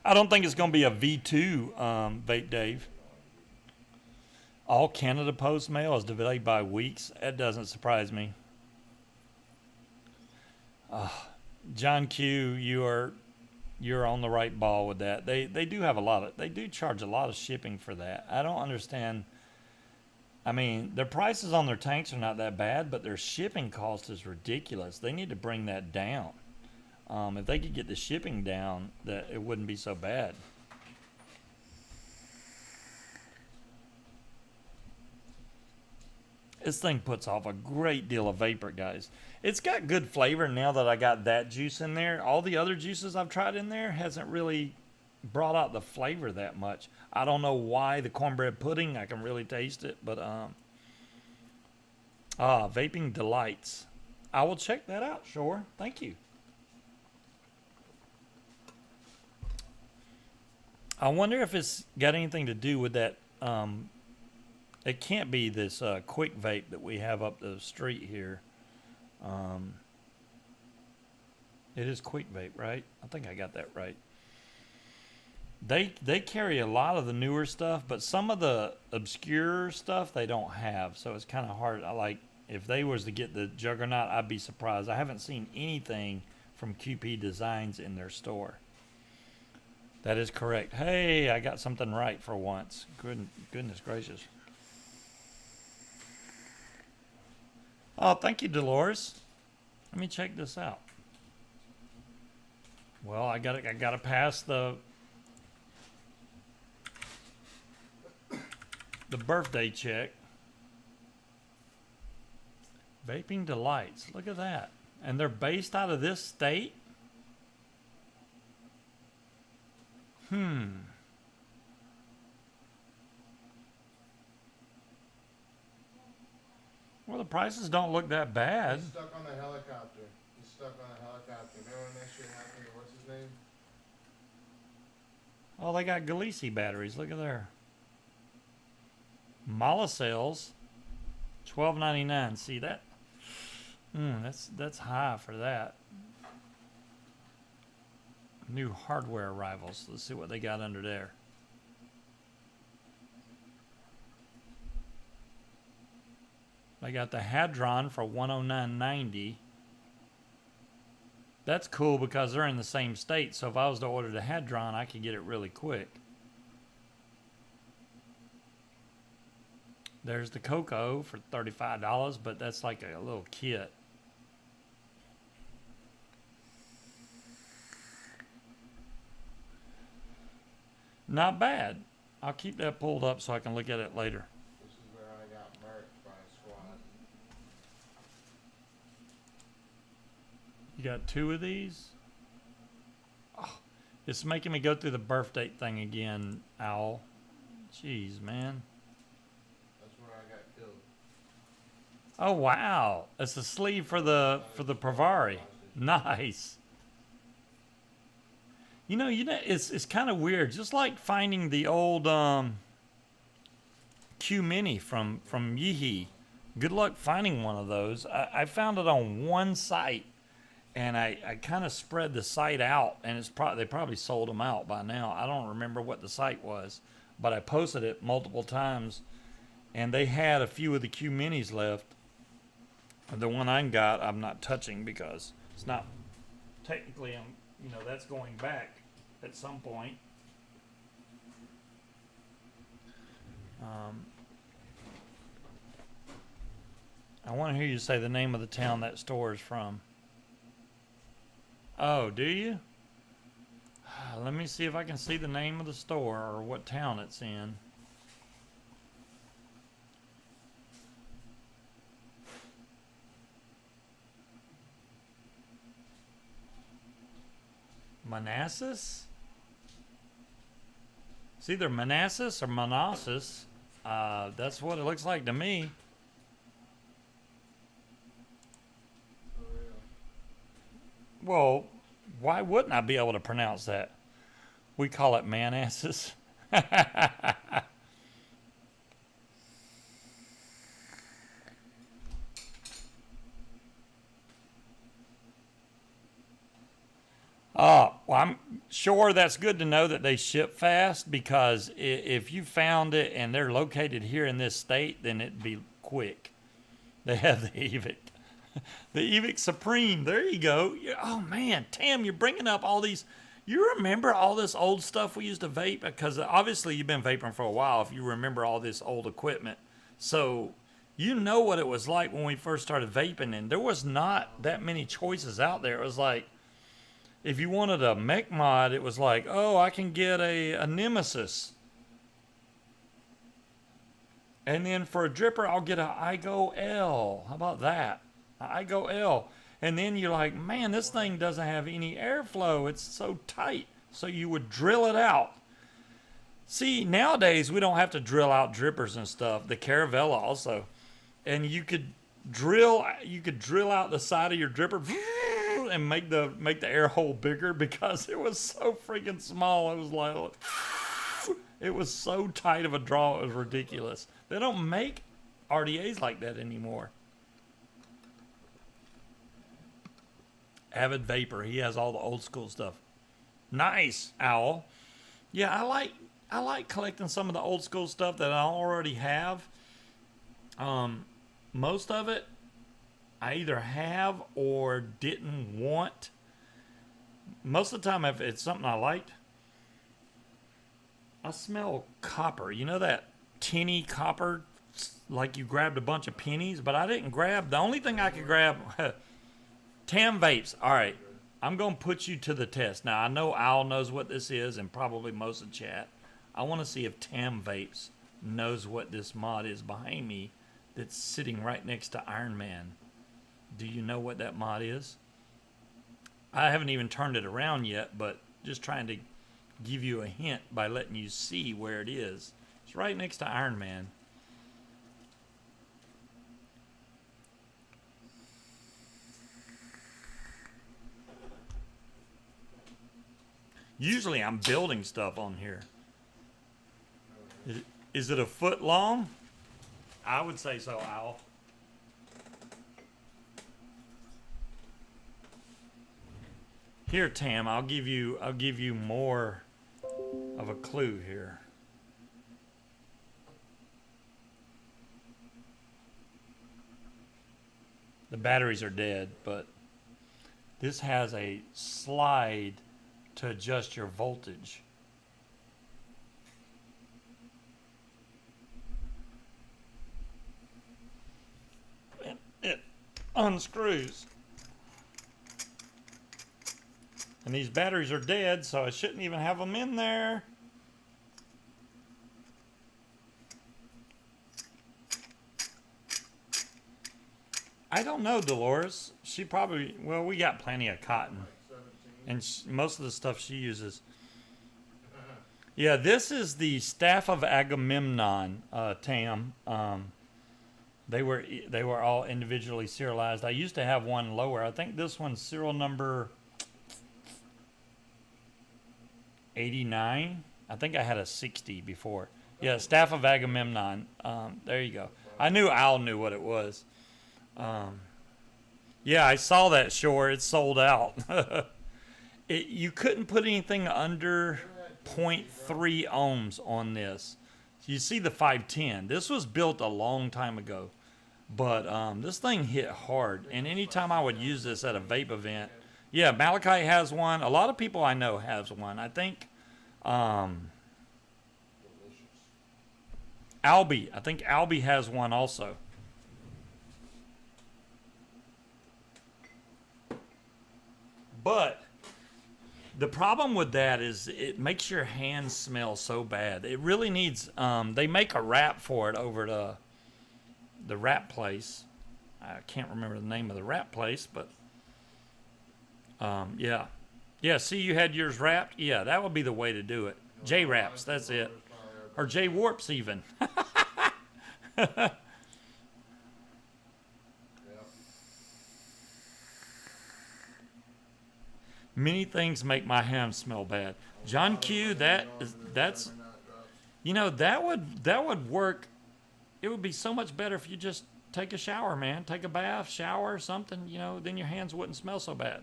I don't think it's going to be a V2, Vape Dave. All Canada Post mail is delayed by weeks. That doesn't surprise me. John Q, you're on the right ball with that. They do have they do charge a lot of shipping for that. I don't understand. I mean, their prices on their tanks are not that bad, but their shipping cost is ridiculous. They need to bring that down. If they could get the shipping down, that it wouldn't be so bad. This thing puts off a great deal of vapor, guys. It's got good flavor now that I got that juice in there. All the other juices I've tried in there hasn't really brought out the flavor that much. I don't know why. The cornbread pudding, I can really taste it, but Vaping Delights. I will check that out, sure. Thank you. I wonder if it's got anything to do with that. It can't be this quick vape that we have up the street here. It is quick vape, right? I think I got that right. They carry a lot of the newer stuff, but some of the obscure stuff they don't have. So it's kind of hard. If they was to get the Juggernaut, I'd be surprised. I haven't seen anything from QP Designs in their store. That is correct. Hey, I got something right for once. Goodness gracious. Oh, thank you, Dolores. Let me check this out. Well, I gotta pass the birthday check. Vaping Delights. Look at that. And they're based out of this state? Well, the prices don't look that bad. He's stuck on the helicopter. Remember when that shit happened to what's his name? Oh, they got Galisi batteries. Look at there. Mala cells, $12.99. See that? That's high for that. New hardware arrivals. Let's see what they got under there. I got the Hadron for $109.90. That's cool because they're in the same state. So if I was to order the Hadron, I could get it really quick. There's the Cocoa for $35, but that's like a little kit. Not bad. I'll keep that pulled up so I can look at it later. This is where I got murked by a squad. You got two of these? Oh, it's making me go through the birth date thing again, Owl. Jeez, man. That's where I got killed. Oh, wow. It's a sleeve for the Pravari. Nice. You know, it's kind of weird. Just like finding the old Q Mini from Yeehee. Good luck finding one of those. I found it on one site, and I kind of spread the site out, and they probably sold them out by now. I don't remember what the site was, but I posted it multiple times, and they had a few of the Q Minis left. The one I got, I'm not touching because it's not technically, that's going back at some point. I want to hear you say the name of the town that store is from. Oh, do you? Let me see if I can see the name of the store or what town it's in. Manassas? It's either Manassas or Manassas. That's what it looks like to me. For real. Well, why wouldn't I be able to pronounce that? We call it Manasses. Well, I'm sure that's good to know that they ship fast, because if you found it and they're located here in this state, then it'd be quick. They have the e-cig. The e-cig Supreme. There you go. Oh, man. Tam, you're bringing up all these. You remember all this old stuff we used to vape? Because obviously you've been vaping for a while if you remember all this old equipment. So you know what it was like when we first started vaping, and there was not that many choices out there. It was like, if you wanted a mech mod, it was like, oh, I can get a Nemesis. And then for a dripper, I'll get a iGo L. How about that? A iGo L. And then you're like, man, this thing doesn't have any airflow. It's so tight. So you would drill it out. See, nowadays, we don't have to drill out drippers and stuff. The Caravella also. And you could drill out the side of your dripper and make the air hole bigger, because it was so freaking small. It was like, it was so tight of a draw, it was ridiculous. They don't make RDAs like that anymore. Avid Vapor, he has all the old school stuff. Nice, Owl. Yeah, I like collecting some of the old school stuff that I already have. Most of it I either have or didn't want. Most of the time, if it's something I liked, I smell copper. You know that tinny copper, like you grabbed a bunch of pennies? But I didn't grab. The only thing I could grab, Tam Vapes. All right, I'm going to put you to the test. Now, I know Owl knows what this is, and probably most of the chat. I want to see if Tam Vapes knows what this mod is behind me that's sitting right next to Iron Man. Do you know what that mod is? I haven't even turned it around yet, but just trying to give you a hint by letting you see where it is. It's right next to Iron Man. Usually I'm building stuff on here. Is it a foot long? I would say so, Owl. Here, Tam, I'll give you more of a clue here. The batteries are dead, but this has a slide to adjust your voltage. It unscrews. And these batteries are dead, so I shouldn't even have them in there. I don't know, Dolores. She probably, well, we got plenty of cotton. And most of the stuff she uses. Yeah, this is the Staff of Agamemnon, Tam. They were all individually serialized. I used to have one lower. I think this one's serial number 89. I think I had a 60 before. Yeah, Staff of Agamemnon. There you go. I knew Al knew what it was. Yeah, I saw that, Shore. It's sold out. You couldn't put anything under 0.3 ohms on this. You see the 510. This was built a long time ago. But this thing hit hard. And anytime I would use this at a vape event, yeah, Malachi has one. A lot of people I know has one. I think Albie. I think Albie has one also. But the problem with that is it makes your hands smell so bad. It really needs, they make a wrap for it over at the wrap place. I can't remember the name of the wrap place, but yeah. Yeah, see, you had yours wrapped. Yeah, that would be the way to do it. J wraps, that's it. Or J warps even. Yep. Many things make my hands smell bad. John Q, that's you know that would work. It would be so much better if you just take a shower, man. Take a bath, shower, something. You know, then your hands wouldn't smell so bad.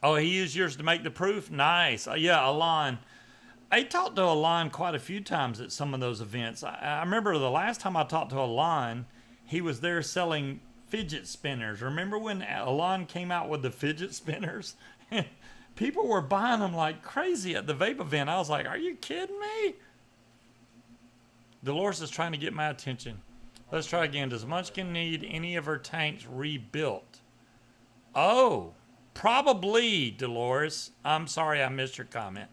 Oh, he used yours to make the proof. Nice. Yeah, Alon. I talked to Alon quite a few times at some of those events. I remember the last time I talked to Alon, he was there selling fidget spinners. Remember when Alon came out with the fidget spinners? People were buying them like crazy at the vape event. I was like, are you kidding me? Dolores is trying to get my attention. Let's try again. Does Munchkin need any of her tanks rebuilt? Oh, probably, Dolores. I'm sorry I missed your comment.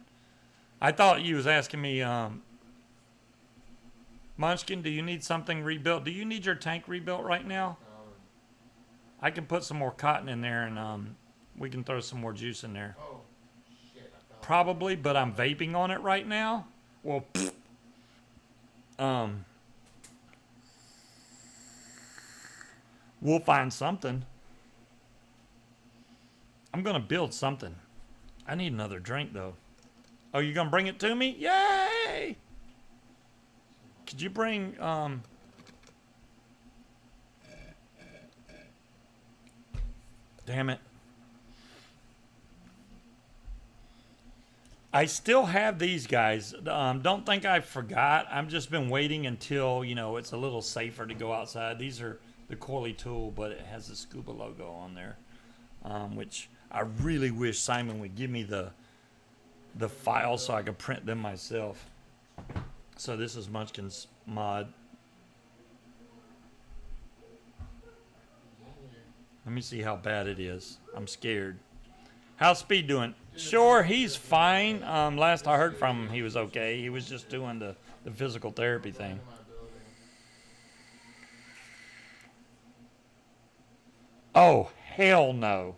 I thought you was asking me, Munchkin, do you need something rebuilt? Do you need your tank rebuilt right now? I can put some more cotton in there and we can throw some more juice in there. Oh, shit. Probably, but I'm vaping on it right now. Well, we'll find something. I'm going to build something. I need another drink, though. Oh, you're going to bring it to me? Yay! Could you bring, damn it. I still have these guys. Don't think I forgot. I've just been waiting until, you know, it's a little safer to go outside. These are the Coily tool, but it has the Scuba logo on there, which I really wish Simon would give me the file so I could print them myself. So this is Munchkin's mod. Let me see how bad it is. I'm scared. How's Speed doing? Sure, he's fine. Last I heard from him, he was okay. He was just doing the physical therapy thing. Oh, hell no.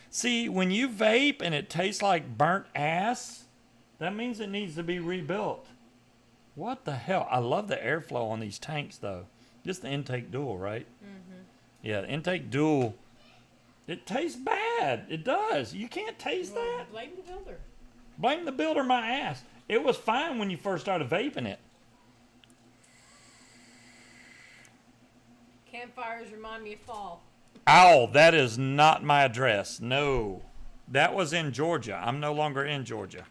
See, when you vape and it tastes like burnt ass, that means it needs to be rebuilt. What the hell? I love the airflow on these tanks, though. Just the intake dual, right? Mm-hmm. Yeah, the intake dual. It tastes bad. It does. You can't taste that. Blame the builder. Blame the builder my ass. It was fine when you first started vaping it. Campfires remind me of fall. Ow, that is not my address. No. That was in Georgia. I'm no longer in Georgia.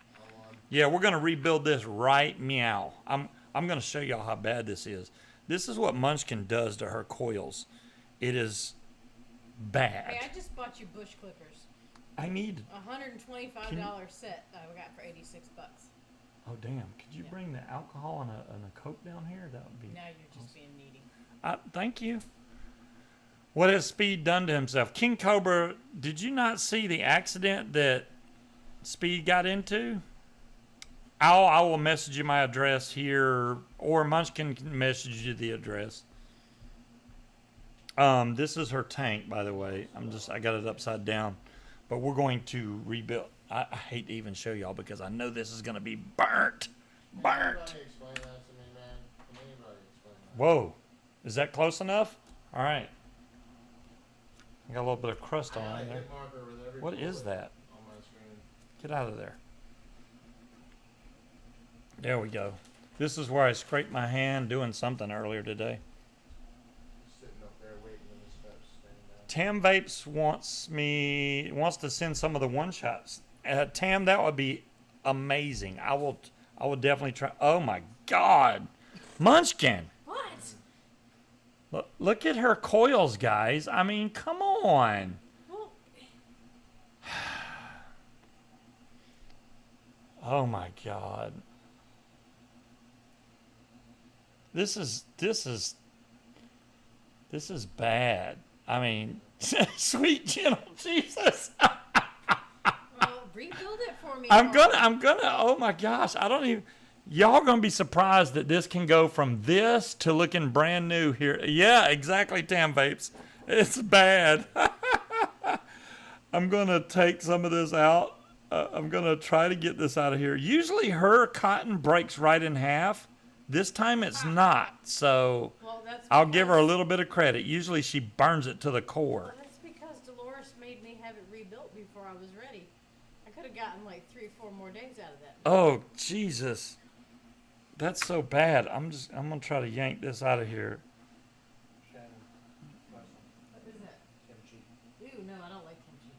Yeah, we're going to rebuild this right meow. I'm going to show y'all how bad this is. This is what Munchkin does to her coils. It is bad. Hey, I just bought you bush clippers. I need $125 set that I got for $86. Oh, damn. Could you bring the alcohol and a Coke down here? That would be... Now you're just being needy. Thank you. What has Speed done to himself? King Cobra, did you not see the accident that Speed got into? I will message you my address here, or Munchkin can message you the address. This is her tank, by the way. I got it upside down, but we're going to rebuild. I hate to even show y'all because I know this is going to be burnt. Explain that to me, man. Can anybody explain that? Whoa, is that close enough? All right. I got a little bit of crust on there. What is that? On my screen. Get out of there. There we go. This is where I scraped my hand doing something earlier today. Sitting up there waiting in the steps, standing Tam down. Vapes wants to send some of the one shots. Tam, that would be amazing. I will definitely try. Oh my God, Munchkin! What? Look at her coils, guys. I mean, come on. Well, Oh my God. This is bad. I mean, sweet gentle Jesus. well, rebuild it for me. I'm gonna. Oh my gosh, I don't even. Y'all gonna be surprised that this can go from this to looking brand new here. Yeah, exactly, Tam Vapes. It's bad. I'm gonna take some of this out. I'm gonna try to get this out of here. Usually her cotton breaks right in half. This time it's not, so Well, that's I'll give her a because- little bit of credit. Usually she burns it to the core. Well, that's because Dolores made me have it rebuilt before I was ready. I could have gotten like 3 or 4 more days out of that. Oh, Jesus. That's so bad. I'm gonna try to yank this out of here. Shannon, question. What is that? Kimchi. Ooh, no, I don't like kimchi.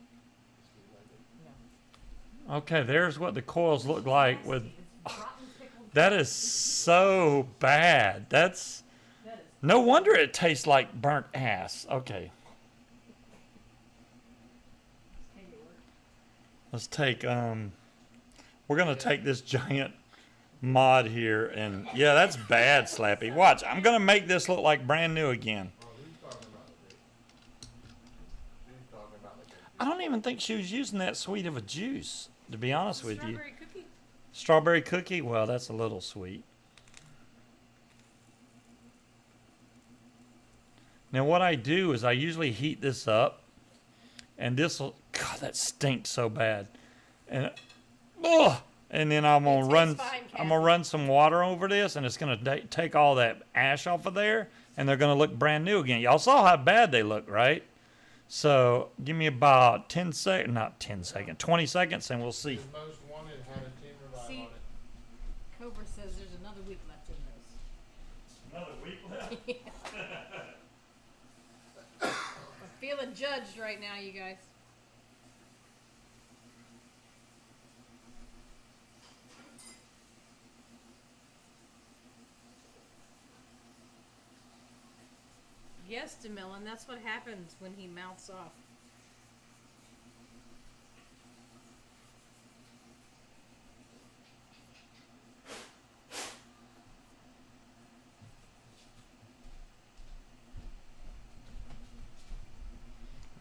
Do you like it? No. Okay, there's what the coils look like with It's rotten pickled. that is so bad. That's That is. no wonder it tastes like burnt ass. Okay. Let's take we're gonna take this giant mod here and yeah, that's bad, Slappy. Watch, I'm gonna make this look like brand new again. Oh, who's talking about it? Who's talking about it? I don't even think she was using that sweet of a juice, to be honest with you. Strawberry cookie. Strawberry cookie? Well, that's a little sweet. Now what I do is I usually heat this up and this will, God, that stinks so bad. And and then I'm gonna It run tastes fine, I'm gonna Kathy. run some water over this and it's gonna take all that ash off of there and they're gonna look brand new again. Y'all saw how bad they look, right? So give me about 10 seconds, not 10 seconds, 20 seconds and we'll see. His most wanted had a 10 revive See- on it. Cobra says there's another week left in this. Another week left. I'm feeling judged right now, you guys. Yes, DeMillan, that's what happens when he mouths off.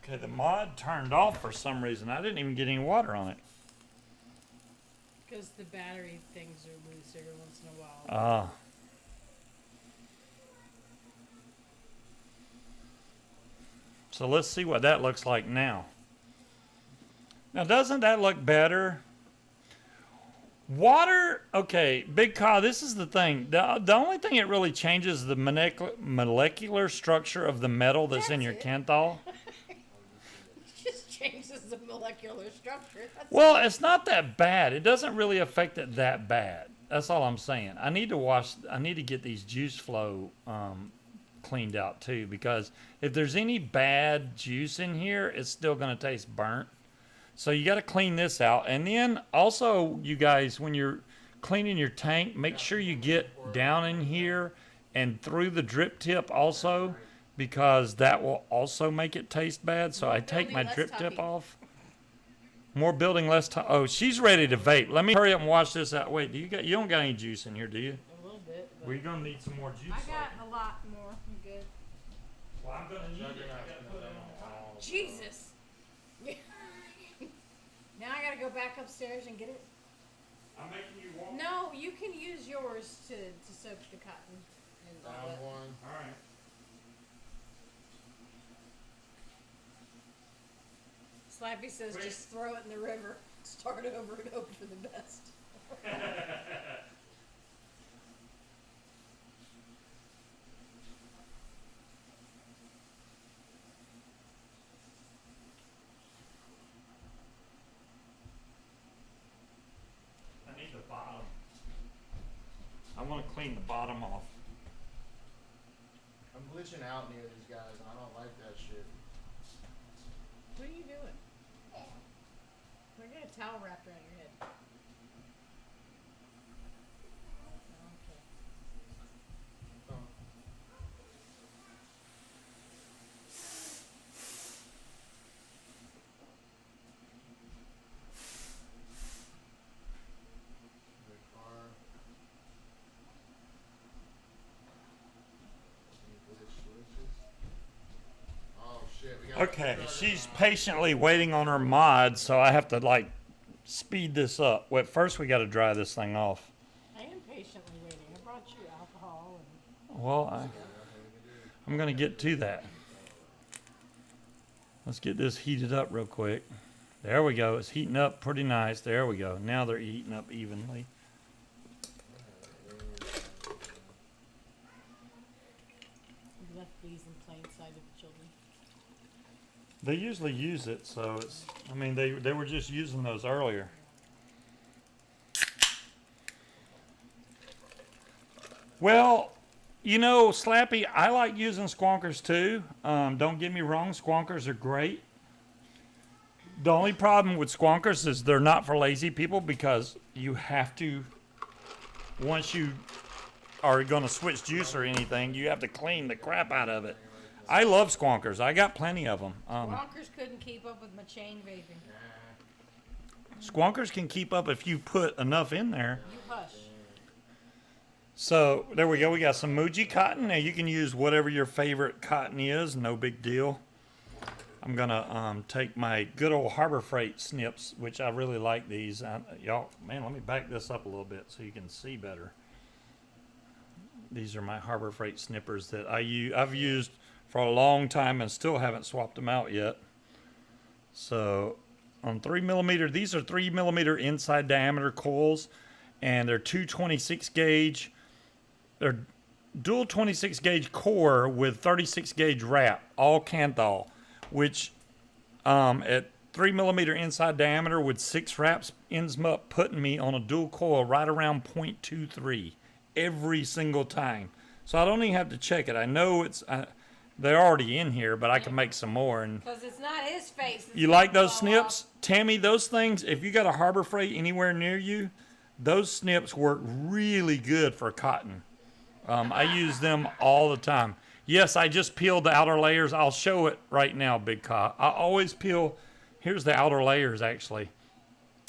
Okay, the mod turned off for some reason. I didn't even get any water on it. Because the battery things are loose every once in a while. Ah. So let's see what that looks like now. Now, doesn't that look better? Water, okay, Big Kyle, this is the thing. The only thing it really changes is the molecular structure of the metal that's in That's your it. Kenthal. It just changes the molecular structure. That's Well, it's not that bad. It doesn't really affect it that bad. That's all I'm saying. I need to get these juice flow cleaned out too, because if there's any bad juice in here, it's still going to taste burnt. So you got to clean this out. And then also, you guys, when you're cleaning your tank, make sure you get down in here and through the drip tip also, because that will also make it taste bad. So More I take building, my less drip tip tuppy. off. More building, less time. Oh, she's ready to vape. Let me hurry up and wash this out. Wait, you don't got any juice in here, do you? a little bit. But We're gonna need some more juice. I got a lot more. I'm good. Well, I'm gonna need it. I Juggernaut's gotta gonna put it dump on. all of it. Jesus. Now I gotta go back upstairs and get it. I'm making you walk. No, you can use yours to soak the cotton and all Found that. one. All right. Slappy says Wait. just throw it in the river. Start over and hope for the best. I need the bottom. I want to clean the bottom off. I'm glitching out near these guys, and I don't like that shit. What are you doing? We're gonna towel wrapped around your head. Okay. Oh. The car. Any glitch switches? Oh shit, we got Okay, Juggernaut. she's patiently waiting on her mod, so I have to like speed this up. Well, first we got to dry this thing off. I am patiently waiting. I brought you alcohol and Well, I'm gonna get to that. Let's get this heated up real quick. There we go. It's heating up pretty nice. There we go. Now they're heating up evenly. You left these in plain sight of the children. They usually use it, so it's, I mean, they were just using those earlier. Well, you know, Slappy, I like using squonkers too. Don't get me wrong, squonkers are great. The only problem with squonkers is they're not for lazy people, because you have to, once you are going to switch juice or anything, you have to clean the crap out of it. I love squonkers. I got plenty of them. Ronkers couldn't keep up with my chain vaping. Squonkers can keep up if you put enough in there. You hush. So there we go. We got some Muji cotton. Now you can use whatever your favorite cotton is. No big deal. I'm gonna take my good old Harbor Freight snips, which I really like these. Y'all, man, let me back this up a little bit so you can see better. These are my Harbor Freight snippers that I've used for a long time and still haven't swapped them out yet. So on 3mm, these are 3mm inside diameter coils, and they're 226 gauge. They're dual 26 gauge core with 36 gauge wrap, all Kanthal, which at 3mm inside diameter with 6 wraps ends up putting me on a dual coil right around 0.23 every single time. So I don't even have to check it. I know it's they're already in here, but I can make some more. And Because it's not his face. you like those snips? Tammy, those things, if you got a Harbor Freight anywhere near you, those snips work really good for cotton. I use them all the time. Yes, I just peeled the outer layers. I'll show it right now, Big Cock. I always peel, here's the outer layers actually.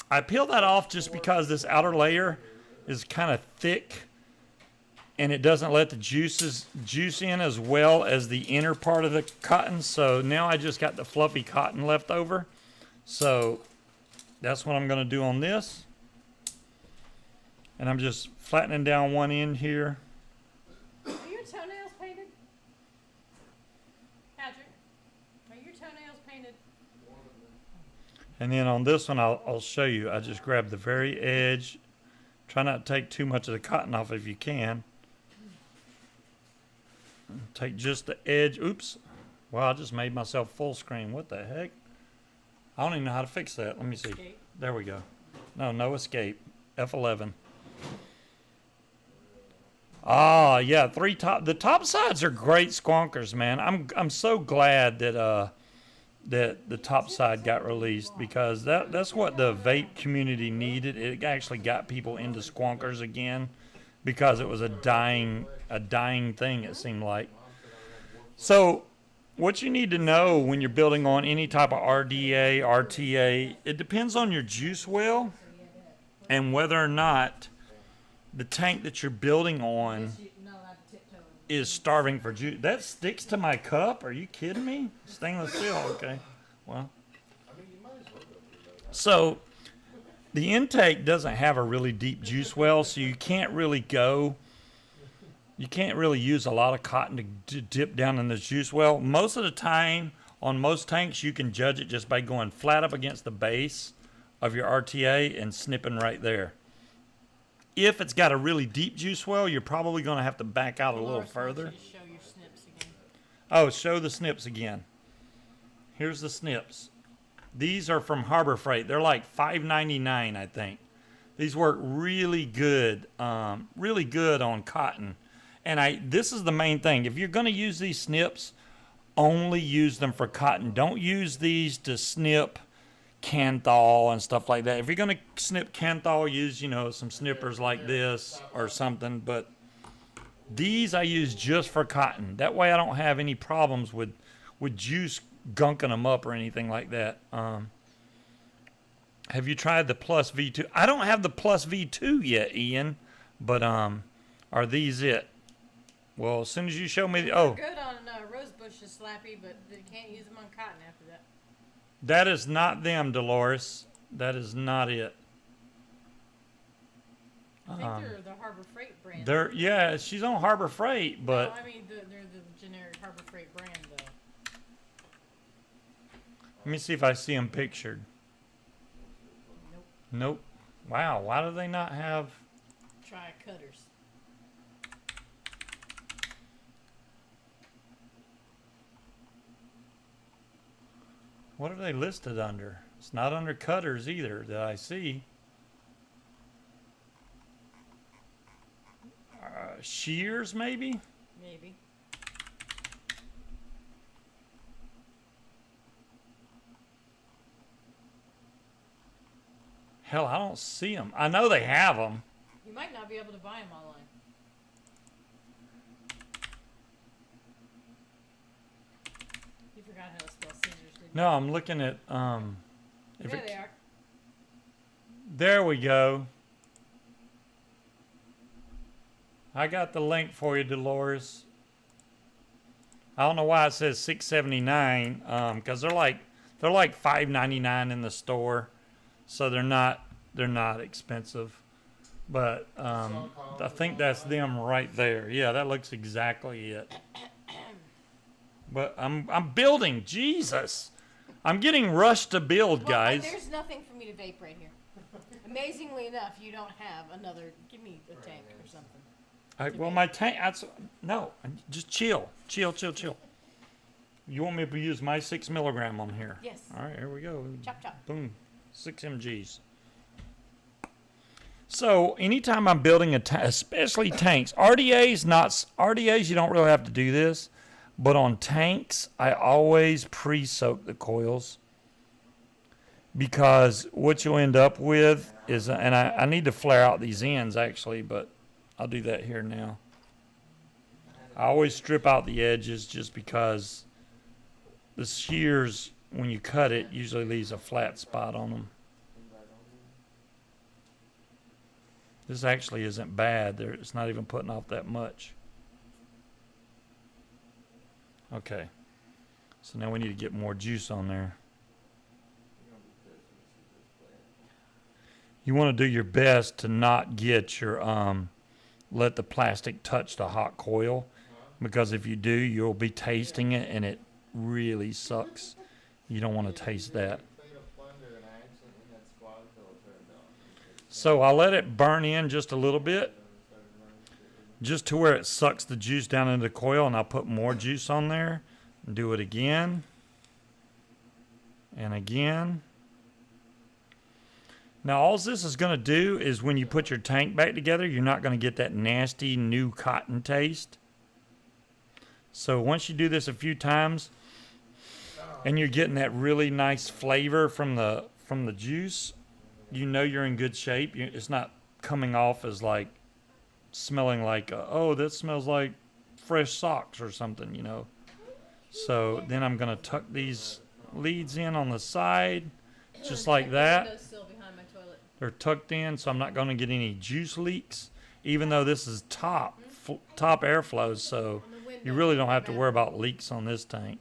I peel that off just because this outer layer is kind of thick and it doesn't let the juice in as well as the inner part of the cotton. So now I just got the fluffy cotton left over. So that's what I'm going to do on this. And I'm just flattening down one end here. Are your toenails painted? Patrick, are your toenails painted? And then on this one, I'll show you. I just grab the very edge. Try not to take too much of the cotton off if you can. Take just the edge. Oops. Well, I just made myself full screen. What the heck? I don't even know how to fix that. Let me see. Escape. There we go. No escape. F11. Ah, yeah, the top sides are great squonkers, man. I'm so glad that that the top side got released, because that's what the vape community needed. It actually got people into squonkers again, because it was a dying thing, it seemed like. So what you need to know when you're building on any type of RDA, RTA, it depends on your juice well and whether or not the tank that you're building on is starving for juice. That sticks to my cup? Are you kidding me? Stainless steel, okay. Well, so the intake doesn't have a really deep juice well, so you can't really use a lot of cotton to dip down in this juice well. Most of the time, on most tanks, you can judge it just by going flat up against the base of your RTA and snipping right there. If it's got a really deep juice well, you're probably going to have to back out a little further. Show your snips again. Oh, show the snips again. Here's the snips. These are from Harbor Freight. They're like $5.99, I think. These work really good on cotton. And this is the main thing. If you're going to use these snips, only use them for cotton. Don't use these to snip Kanthal and stuff like that. If you're going to snip Kanthal, use, some snippers like this or something. But these I use just for cotton. That way I don't have any problems with juice gunking them up or anything like that. Have you tried the Plus V2? I don't have the Plus V2 yet, Ian. But are these it? Well, as soon as you show me They're good on rose bushes, Slappy, but you can't use them on cotton after that. That is not them, Dolores. That is not it. I think they're the Harbor Freight brand. Yeah, she's on Harbor Freight, but No, I mean they're the generic Harbor Freight brand, though. Let me see if I see them pictured. Nope. Nope. Wow, why do they not have... Try cutters. What are they listed under? It's not under cutters either that I see. Shears, maybe? Maybe. Hell, I don't see them. I know they have them. You might not be able to buy them online. You forgot how to spell scissors, didn't you? No, I'm looking at if There it, they are. there we go. I got the link for you, Dolores. I don't know why it says $6.79 because they're like $5.99 in the store, so they're not expensive. But I think that's them right there. Yeah, that looks exactly it. But I'm building. Jesus, I'm getting rushed to build, Well, guys. there's nothing for me to vape right here. Amazingly enough, you don't have another. Give me a tank or something. Well, my tank. No, just chill. You want me to use my 6 milligram on here? Yes. All right, here we go. Chop chop. Boom, 6 mgs. So anytime I'm building especially tanks, RDAs, you don't really have to do this, but on tanks, I always pre-soak the coils because what you'll end up with is, and I need to flare out these ends actually, but I'll do that here now. I always strip out the edges just because the shears, when you cut it, usually leaves a flat spot on them. This actually isn't bad. It's not even putting off that much. Okay. So now we need to get more juice on there. You want to do your best to not get your, let the plastic touch the hot coil. Because if you do, you'll be tasting it and it really sucks. You don't want to taste that. So I'll let it burn in just a little bit, just to where it sucks the juice down into the coil, and I'll put more juice on there and do it again and again. Now all this is going to do is when you put your tank back together, you're not going to get that nasty new cotton taste. So once you do this a few times and you're getting that really nice flavor from the juice, you know you're in good shape. It's not coming off as like smelling like, oh, that smells like fresh socks or something, you know. So then I'm going to tuck these leads in on the side, just like that. Windows still behind my toilet. They're tucked in, so I'm not going to get any juice leaks, even though this is top airflow, so you really don't have to worry about leaks on this tank.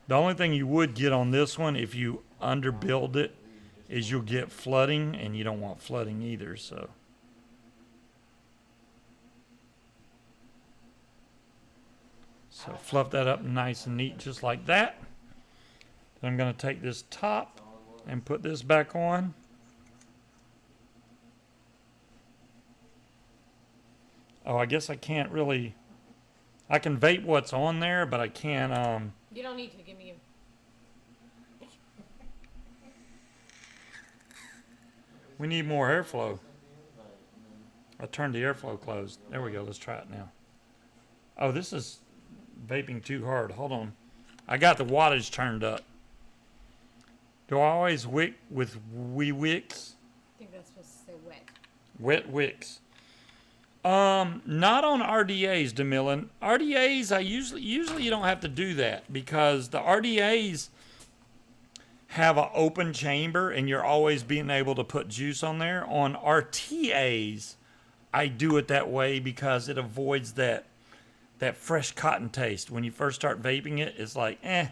The only thing you would get on this one if you underbuild it is you'll get flooding, and you don't want flooding either, so. So fluff that up nice and neat just like that. Then I'm going to take this top and put this back on. Oh, I guess I can't really, I can vape what's on there, but I can't, You don't need to give me. we need more airflow. I turned the airflow closed. There we go. Let's try it now. Oh, this is vaping too hard. Hold on. I got the wattage turned up. Do I always wick with wee wicks? I think that's supposed to say wet. Wet wicks. Not on RDAs, DeMillan. RDAs, I usually you don't have to do that because the RDAs have an open chamber and you're always being able to put juice on there. On RTAs, I do it that way because it avoids that fresh cotton taste. When you first start vaping it, it's like, eh.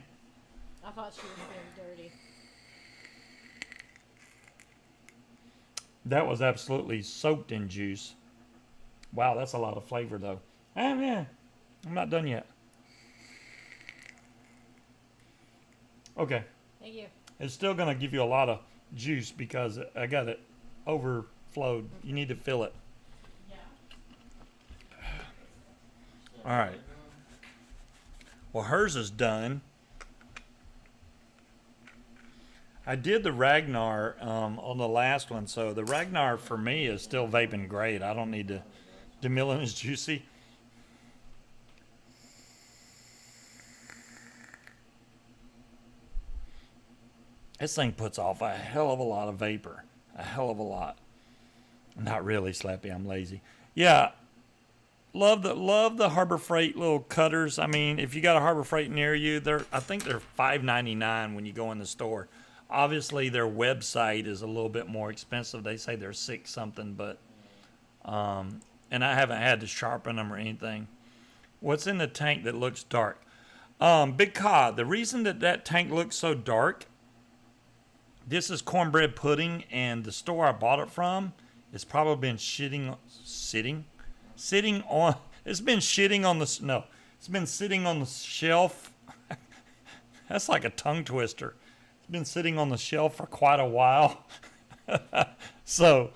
I thought she was being dirty. That was absolutely soaked in juice. Wow, that's a lot of flavor though. Yeah, I'm not done yet. Okay. Thank you. It's still going to give you a lot of juice because I got it overflowed. You need to fill it. Yeah. All right. Well, hers is done. I did the Ragnar on the last one, so the Ragnar for me is still vaping great. I don't need to. Demilling is juicy. This thing puts off a hell of a lot of vapor. A hell of a lot. Not really, Slappy. I'm lazy. Yeah. Love the Harbor Freight little cutters. I mean, if you got a Harbor Freight near you, I think they're $5.99 when you go in the store. Obviously, their website is a little bit more expensive. They say they're $6 something, but and I haven't had to sharpen them or anything. What's in the tank that looks dark? Big Cod. The reason that tank looks so dark. This is cornbread pudding, and the store I bought it from, it's probably been sitting on. It's been shitting on the no. It's been sitting on the shelf. That's like a tongue twister. It's been sitting on the shelf for quite a while. So,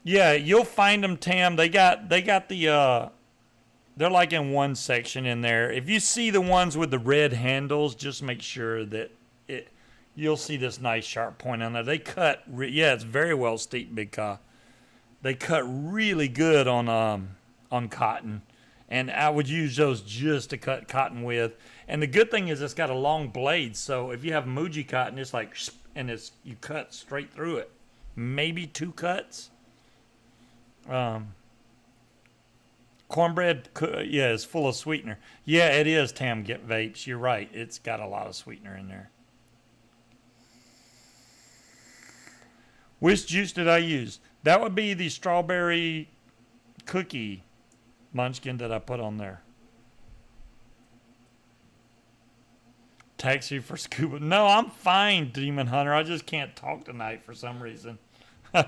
yeah, you'll find them, Tam. They got the. They're like in one section in there. If you see the ones with the red handles, just make sure that it. You'll see this nice sharp point on there. They cut, yeah, it's very well steeped, Big Car. They cut really good on cotton, and I would use those just to cut cotton with. And the good thing is it's got a long blade, so if you have Muji cotton, it's like, and you cut straight through it. Maybe 2 cuts. Cornbread, yeah, is full of sweetener. Yeah, it is, Tam Get Vapes. You're right. It's got a lot of sweetener in there. Which juice did I use? That would be the strawberry cookie munchkin that I put on there. Taxi for Scuba. No, I'm fine, Demon Hunter. I just can't talk tonight for some reason. As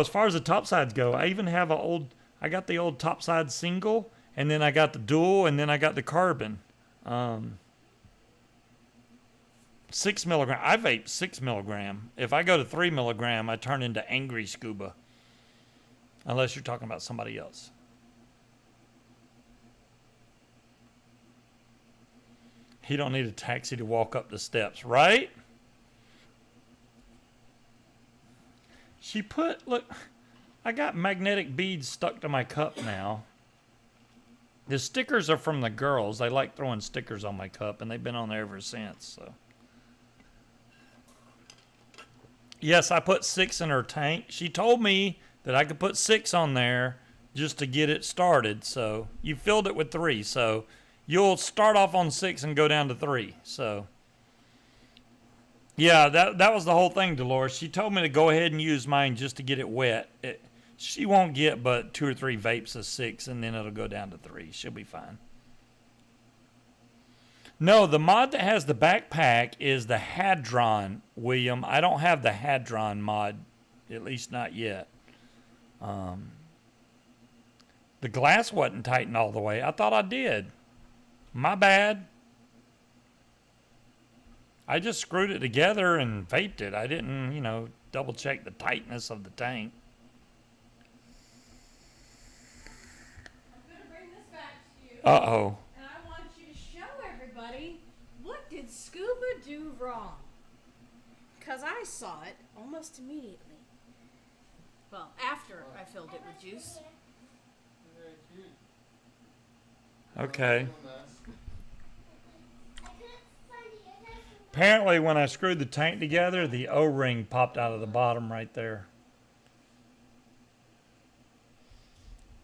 far as the topsides go, I even have I got the old topside single, and then I got the dual, and then I got the carbon. 6 milligram. I vape 6 milligram. If I go to 3 milligram, I turn into Angry Scuba. Unless you're talking about somebody else. He don't need a taxi to walk up the steps, right? Look, I got magnetic beads stuck to my cup now. The stickers are from the girls. They like throwing stickers on my cup, and they've been on there ever since, so. Yes, I put 6 in her tank. She told me that I could put 6 on there just to get it started. So you filled it with 3. So you'll start off on 6 and go down to 3. So yeah, that was the whole thing, Dolores. She told me to go ahead and use mine just to get it wet. She won't get but 2 or 3 vapes of 6, and then it'll go down to 3. She'll be fine. No, the mod that has the backpack is the Hadron, William. I don't have the Hadron mod, at least not yet. The glass wasn't tightened all the way. I thought I did. My bad. I just screwed it together and vaped it. I didn't, double check the tightness of the tank. I'm going to bring this back to you. Uh-oh. What did Scuba do wrong? Because I saw it almost immediately. Well, after I filled it with juice. Okay. Apparently, when I screwed the tank together, the O-ring popped out of the bottom right there.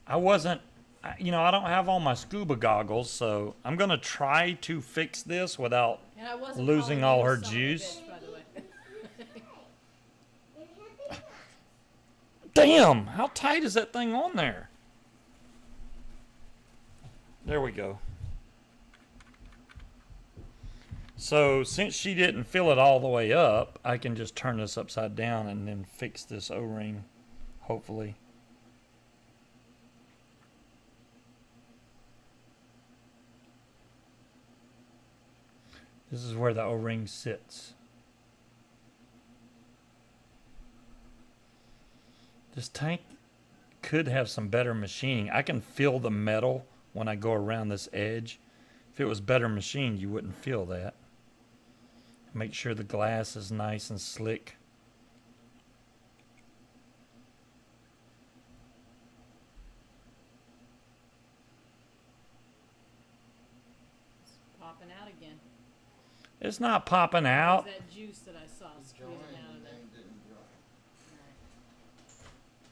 I don't have all my scuba goggles, so I'm going to try to fix this without losing all her juice. Bitch, by the way. Damn, how tight is that thing on there? There we go. So since she didn't fill it all the way up, I can just turn this upside down and then fix this O-ring, hopefully. This is where the O-ring sits. This tank could have some better machining. I can feel the metal when I go around this edge. If it was better machined, you wouldn't feel that. Make sure the glass is nice and slick. It's popping out again. It's not popping out. There's that juice that I saw squeezing out of that. and didn't dry.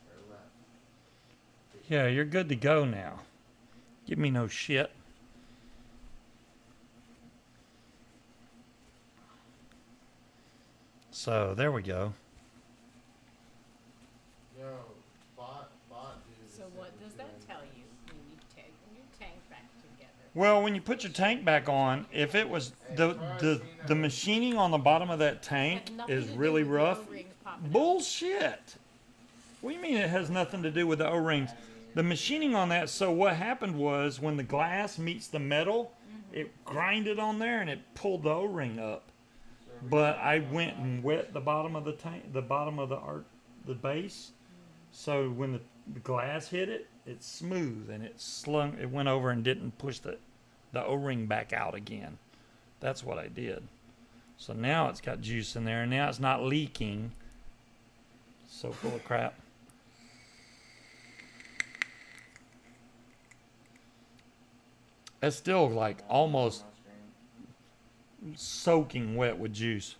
Or left. Yeah, you're good to go now. Give me no shit. So there we go. Yo, bot dude. So what does that tell you when you take your tank back together? Well, when you put your tank back on, if it was the machining on the bottom of that tank Had nothing is to do really with the rough. O-rings popping out. Bullshit. What do you mean it has nothing to do with the O-rings? The machining on that, so what happened was when the glass meets the metal, it grinded on there and it pulled the O-ring up. But I went and wet the bottom of the tank, the bottom of the base. So when the glass hit it, it's smooth and it went over and didn't push the O-ring back out again. That's what I did. So now it's got juice in there and now it's not leaking. So full of crap. It's still like almost soaking wet with juice.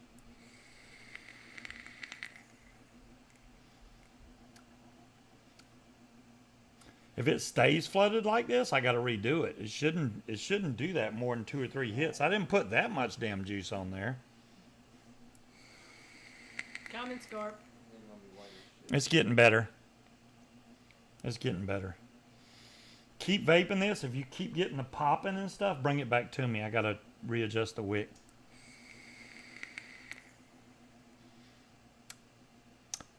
If it stays flooded like this, I got to redo it. It shouldn't do that more than 2 or 3 hits. I didn't put that much damn juice on there. Coming, Scorp. It's getting better. It's getting better. Keep vaping this. If you keep getting the popping and stuff, bring it back to me. I got to readjust the wick.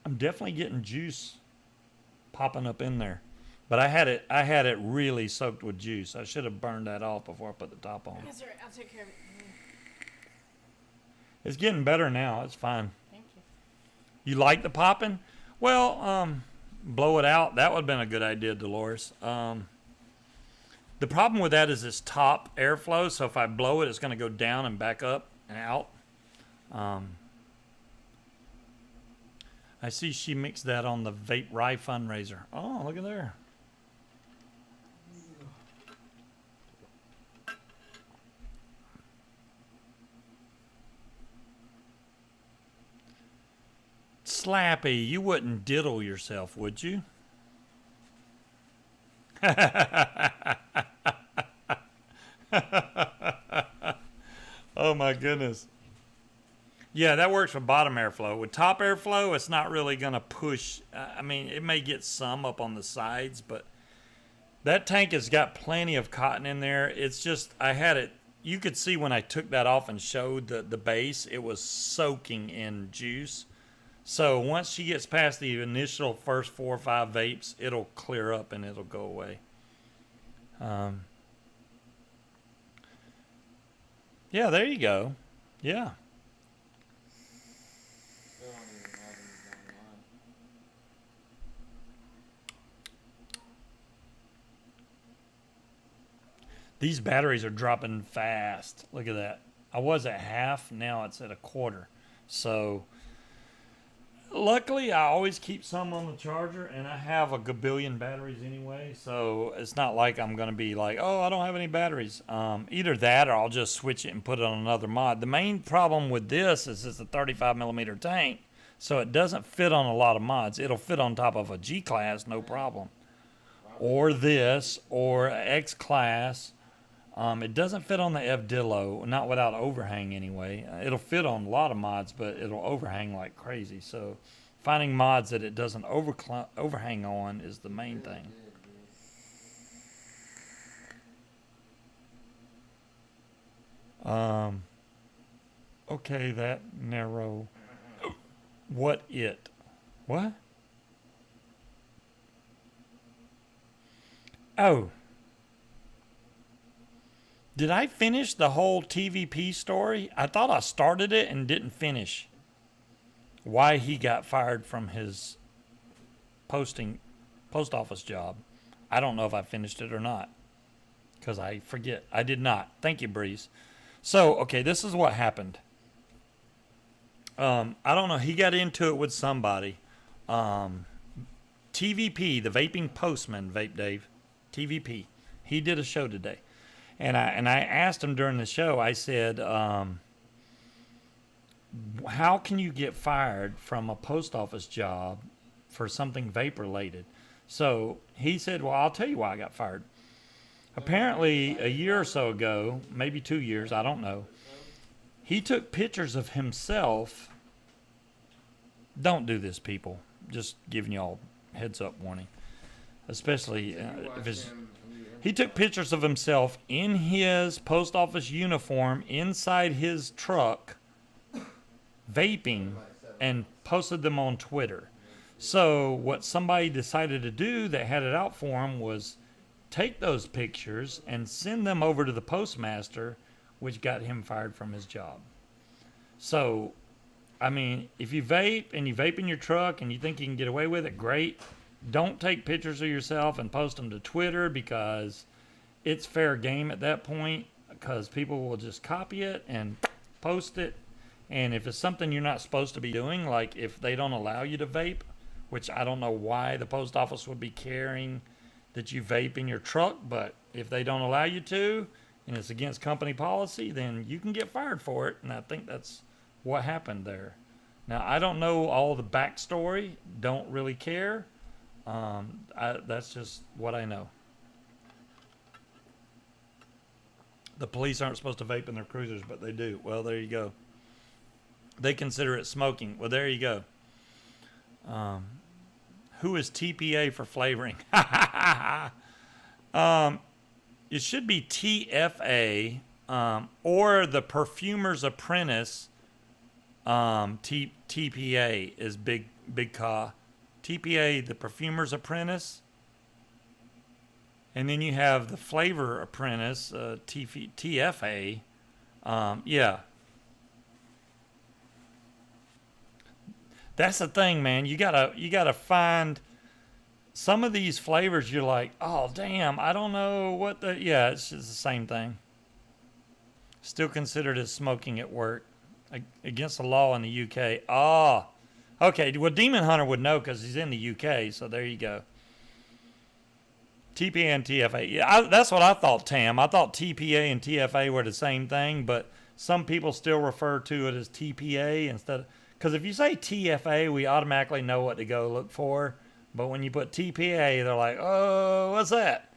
I'm definitely getting juice popping up in there. But I had it really soaked with juice. I should have burned that off before I put the top on. That's all right. I'll take care of it. It's getting better now. It's fine. Thank you. You like the popping? Well, blow it out. That would have been a good idea, Dolores. The problem with that is this top airflow. So if I blow it, it's going to go down and back up and out. I see she mixed that on the Vape Rye fundraiser. Oh, look at there. Slappy, you wouldn't diddle yourself, would you? Oh my goodness. Yeah, that works with bottom airflow. With top airflow, it's not really going to push. I mean, it may get some up on the sides, but that tank has got plenty of cotton in there. It's just, I had it, you could see when I took that off and showed the base, it was soaking in juice. So once she gets past the initial first 4 or 5 vapes, it'll clear up and it'll go away. Yeah, there you go. Yeah. Still don't even have any online. These batteries are dropping fast. Look at that. I was at half, now it's at a quarter. So luckily I always keep some on the charger and I have a gabillion batteries anyway. So it's not like I'm going to be like, oh, I don't have any batteries. Either that or I'll just switch it and put it on another mod. The main problem with this is it's a 35 millimeter tank. So it doesn't fit on a lot of mods. It'll fit on top of a G class, no problem. Or this, or X class. It doesn't fit on the Evdillo, not without overhang anyway. It'll fit on a lot of mods, but it'll overhang like crazy. So finding mods that it doesn't overhang on is the main thing. Okay, that narrow. What it? What? Oh. Did I finish the whole TVP story? I thought I started it and didn't finish. Why he got fired from his post office job. I don't know if I finished it or not, because I forget. I did not. Thank you, Breeze. So, okay, this is what happened. I don't know. He got into it with somebody. TVP, the Vaping Postman, Vape Dave, TVP. He did a show today. And I asked him during the show, I said, how can you get fired from a post office job for something vape related? So he said, well, I'll tell you why I got fired. Apparently, a year or so ago, maybe 2 years, I don't know, he took pictures of himself. Don't do this, people. Just giving y'all heads up warning. Especially if it's... He took pictures of himself in his post office uniform inside his truck, vaping, and posted them on Twitter. So what somebody decided to do that had it out for him was take those pictures and send them over to the postmaster, which got him fired from his job. So, I mean, if you vape and you vape in your truck and you think you can get away with it, great. Don't take pictures of yourself and post them to Twitter, because it's fair game at that point, because people will just copy it and post it. And if it's something you're not supposed to be doing, like if they don't allow you to vape, which I don't know why the post office would be caring that you vape in your truck, but if they don't allow you to and it's against company policy, then you can get fired for it. And I think that's what happened there. Now, I don't know all the backstory, don't really care. That's just what I know. The police aren't supposed to vape in their cruisers, but they do. Well, there you go. They consider it smoking. Well, there you go. Who is TPA for flavoring? It should be TFA, or the Perfumer's Apprentice. TPA is big Ka. TPA, the Perfumer's Apprentice. And then you have the Flavor Apprentice, TFA. Yeah. That's the thing, man. You gotta find some of these flavors. You're like, oh damn, I don't know what the. Yeah, it's just the same thing. Still considered as smoking at work, against the law in the UK. Ah, okay. Well, Demon Hunter would know because he's in the UK. So there you go. TPA and TFA. Yeah, that's what I thought, Tam. I thought TPA and TFA were the same thing, but some people still refer to it as TPA instead of. Because if you say TFA, we automatically know what to go look for. But when you put TPA, they're like, oh, what's that?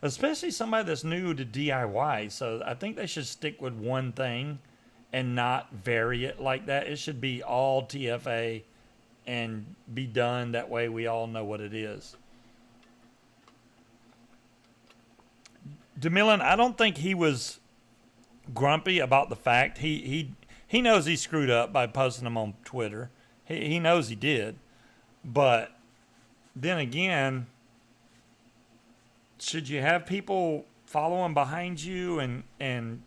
Especially somebody that's new to DIY. So I think they should stick with one thing and not vary it like that. It should be all TFA and be done. That way we all know what it is. DeMillan, I don't think he was grumpy about the fact he knows he screwed up by posting them on Twitter. He knows he did. But then again, should you have people following behind you and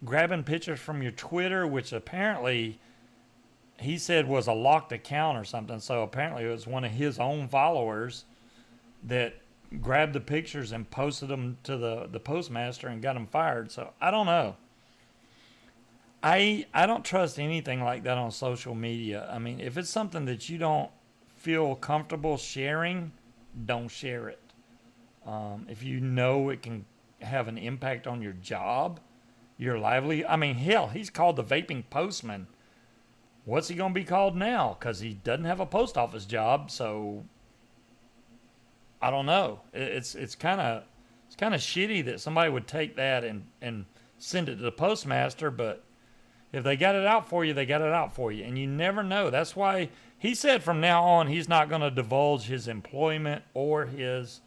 grabbing pictures from your Twitter, which apparently he said was a locked account or something. So apparently it was one of his own followers that grabbed the pictures and posted them to the postmaster and got him fired. So I don't know. I don't trust anything like that on social media. I mean, if it's something that you don't feel comfortable sharing, don't share it. If you know it can have an impact on your job, your livelihood. I mean, hell, he's called the vaping postman. What's he going to be called now? Because he doesn't have a post office job, so I don't know. It's kind of shitty that somebody would take that and send it to the postmaster, but if they got it out for you, they got it out for you. And you never know. That's why he said from now on he's not going to divulge his employment or his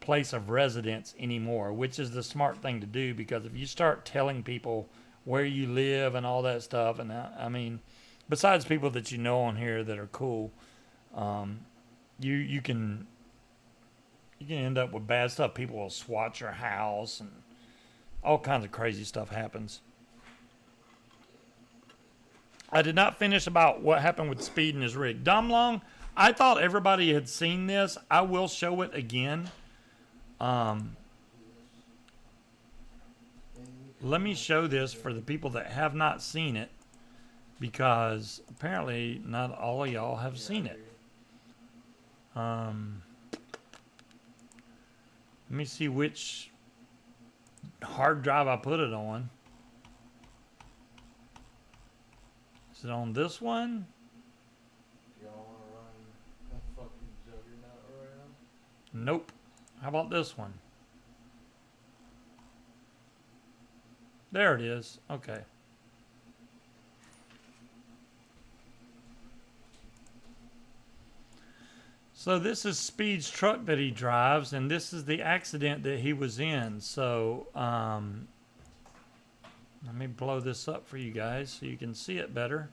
place of residence anymore, which is the smart thing to do, because if you start telling people where you live and all that stuff, and I mean, besides people that you know on here that are cool, you can end up with bad stuff. People will swat your house and all kinds of crazy stuff happens. I did not finish about what happened with Speed and his rig. Dom Long, I thought everybody had seen this. I will show it again. Let me show this for the people that have not seen it, because apparently not all of y'all have seen it. Let me see which hard drive I put it on. Is it on this one? Y'all wanna run that fucking juggernaut around? Nope. How about this one? There it is. Okay. So this is Speed's truck that he drives, and this is the accident that he was in. So let me blow this up for you guys so you can see it better.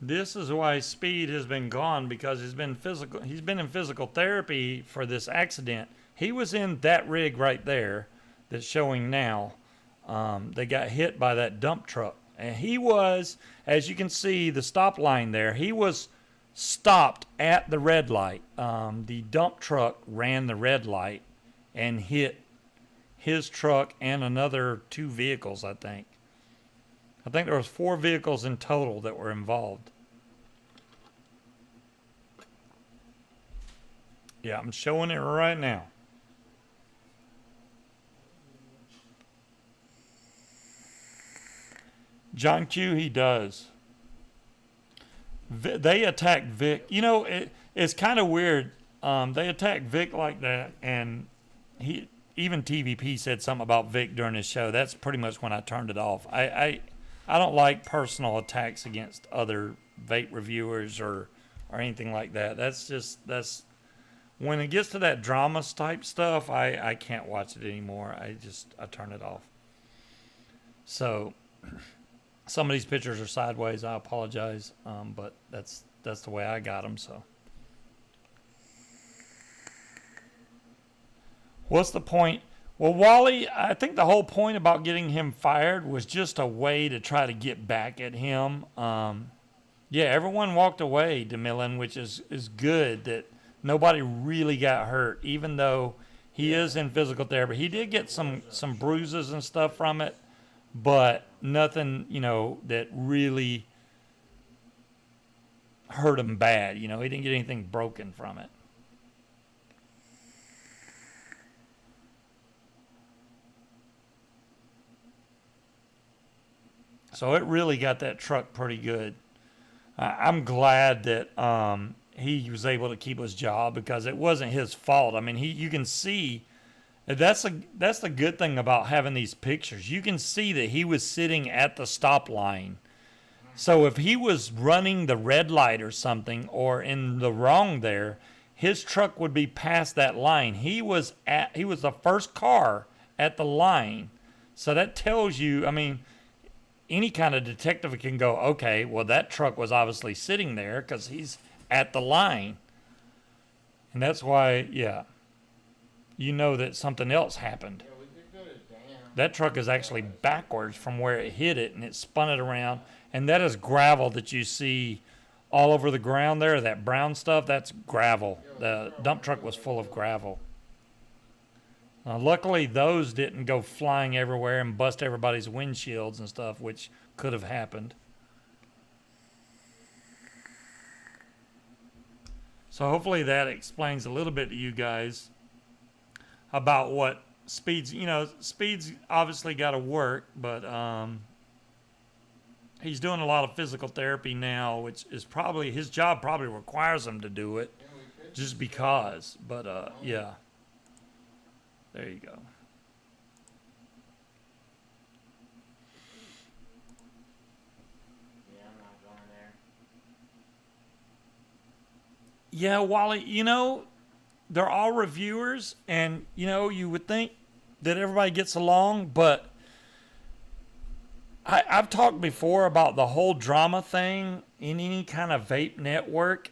This is why Speed has been gone, because he's been in physical therapy for this accident. He was in that rig right there that's showing now. They got hit by that dump truck. And he was, as you can see, the stop line there, he was stopped at the red light. The dump truck ran the red light and hit his truck and another 2 vehicles, I think. I think there was 4 vehicles in total that were involved. Yeah, I'm showing it right now. John Q, he does. They attacked Vic. You know, it's kind of weird. They attacked Vic like that, and even TVP said something about Vic during his show. That's pretty much when I turned it off. I don't like personal attacks against other vape reviewers or anything like that. That's when it gets to that drama type stuff, I can't watch it anymore. I turn it off. So some of these pictures are sideways. I apologize, but that's the way I got them. So what's the point? Well, Wally, I think the whole point about getting him fired was just a way to try to get back at him. Yeah, everyone walked away, DeMillan, which is good that nobody really got hurt, even though he is in physical therapy. He did get some bruises and stuff from it, but nothing, that really hurt him bad. He didn't get anything broken from it. So it really got that truck pretty good. I'm glad that he was able to keep his job, because it wasn't his fault. I mean, you can see that's the good thing about having these pictures. You can see that he was sitting at the stop line. So if he was running the red light or something, or in the wrong there, his truck would be past that line. He was the first car at the line. So that tells you, I mean, any kind of detective can go, okay, well, that truck was obviously sitting there because he's at the line. And that's why, yeah, that something else happened. Yeah, we could go to damn. That truck is actually backwards from where it hit it, and it spun it around. And that is gravel that you see all over the ground there, that brown stuff, that's gravel. The dump truck was full of gravel. Luckily, those didn't go flying everywhere and bust everybody's windshields and stuff, which could have happened. So hopefully that explains a little bit to you guys about what Speed's, Speed's obviously got to work, but he's doing a lot of physical therapy now, which is probably, his job probably requires him to do it just because, but yeah. There you go. Yeah, I'm not going there. Yeah, Wally, they're all reviewers, and, you would think that everybody gets along, but I've talked before about the whole drama thing in any kind of vape network.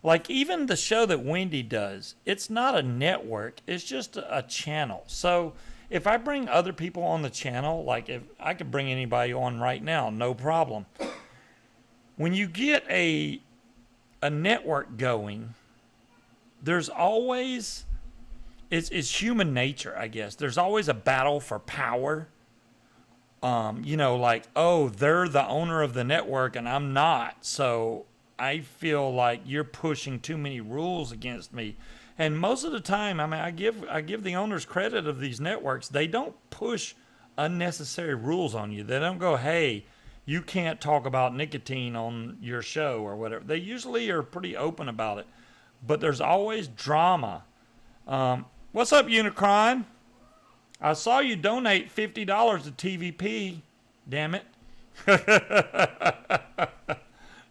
Like even the show that Wendy does, it's not a network, it's just a channel. So if I bring other people on the channel, like if I could bring anybody on right now, no problem. When you get a network going, there's always, it's human nature, I guess. There's always a battle for power. You know, like, oh, they're the owner of the network and I'm not. So I feel like you're pushing too many rules against me. And most of the time, I mean, I give the owners credit of these networks. They don't push unnecessary rules on you. They don't go, hey, you can't talk about nicotine on your show or whatever. They usually are pretty open about it. But there's always drama. What's up, Unicron? I saw you donate $50 to TVP. Damn it.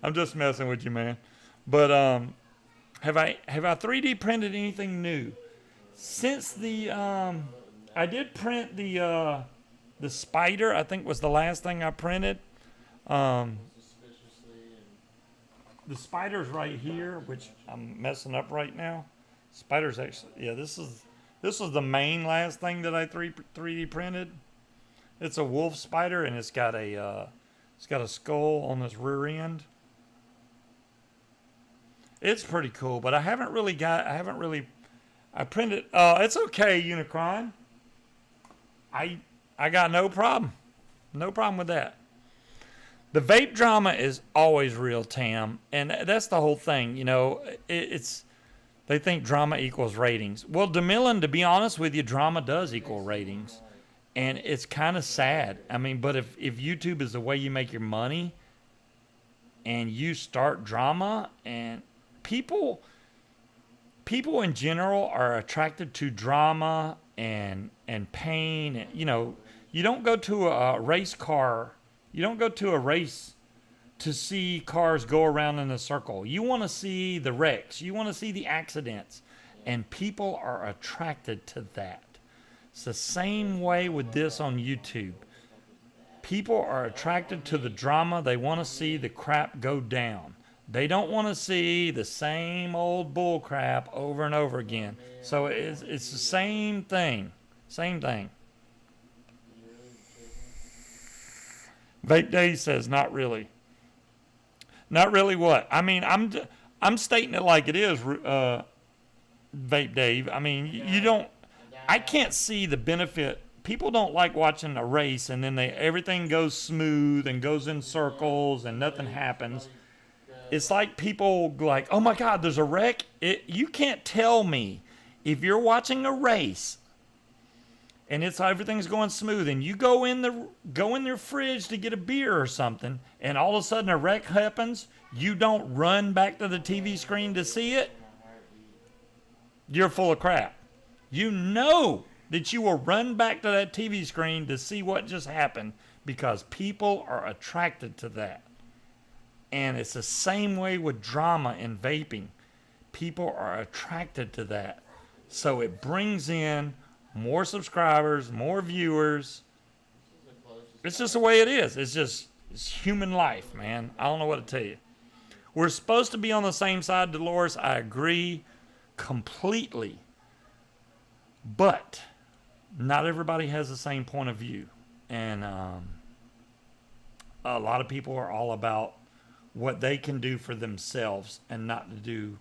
I'm just messing with you, man. But have I 3D printed anything new? Since the I did print the spider, I think was the last thing I printed. The spider's right here, which I'm messing up right now. Spider's actually, yeah, this is the main last thing that I 3D printed. It's a wolf spider, and it's got a skull on this rear end. It's pretty cool, but I printed, it's okay, Unicron. I got no problem. No problem with that. The vape drama is always real, Tam, and that's the whole thing. You know, they think drama equals ratings. Well, DeMillan, to be honest with you, drama does equal ratings, and it's kind of sad. I mean, but if YouTube is the way you make your money, and you start drama, and people in general are attracted to drama and pain. You know, you don't go to a race car. You don't go to a race to see cars go around in a circle. You want to see the wrecks. You want to see the accidents. And people are attracted to that. It's the same way with this on YouTube. People are attracted to the drama. They want to see the crap go down. They don't want to see the same old bull crap over and over again. So it's the same thing. Same thing. Vape Dave says, not really. Not really what? I mean, I'm stating it like it is, Vape Dave. I mean, you don't, I can't see the benefit. People don't like watching a race and then everything goes smooth and goes in circles and nothing happens. It's like people like, oh my God, there's a wreck. You can't tell me if you're watching a race and everything's going smooth, and you go in their fridge to get a beer or something, and all of a sudden a wreck happens, you don't run back to the TV screen to see it, you're full of crap. You know that you will run back to that TV screen to see what just happened because people are attracted to that. And it's the same way with drama and vaping. People are attracted to that. So it brings in more subscribers, more viewers. It's just the way it is. It's human life, man. I don't know what to tell you. We're supposed to be on the same side, Dolores. I agree completely. But not everybody has the same point of view. And a lot of people are all about what they can do for themselves and not to do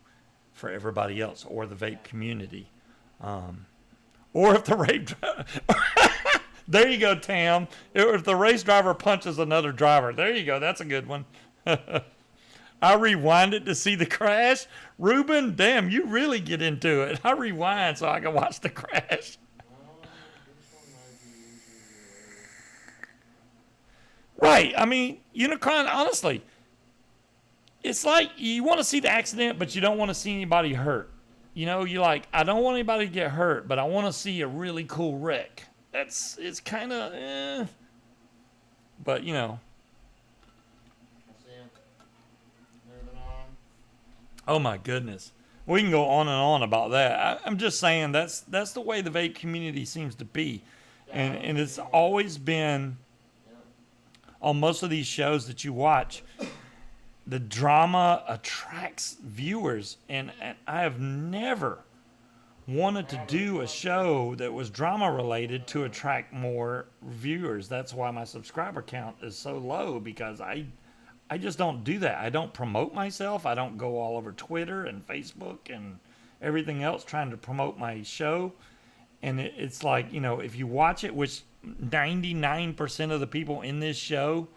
for everybody else or the vape community. Or if the race there you go, Tam. If the race driver punches another driver. There you go. That's a good one. I rewind it to see the crash. Ruben, damn, you really get into it. I rewind so I can watch the crash. Right. I mean, Unicron, honestly, it's like you want to see the accident, but you don't want to see anybody hurt. You know, you're like, I don't want anybody to get hurt, but I want to see a really cool wreck. It's kind of, but you know. Oh my goodness. We can go on and on about that. I'm just saying that's the way the vape community seems to be. And it's always been on most of these shows that you watch. the drama attracts viewers, and I have never wanted to do a show that was drama related to attract more viewers. That's why my subscriber count is so low, because I just don't do that. I don't promote myself. I don't go all over Twitter and Facebook and everything else trying to promote my show. And it's like, you know, if you watch it, which 99% of the people in this show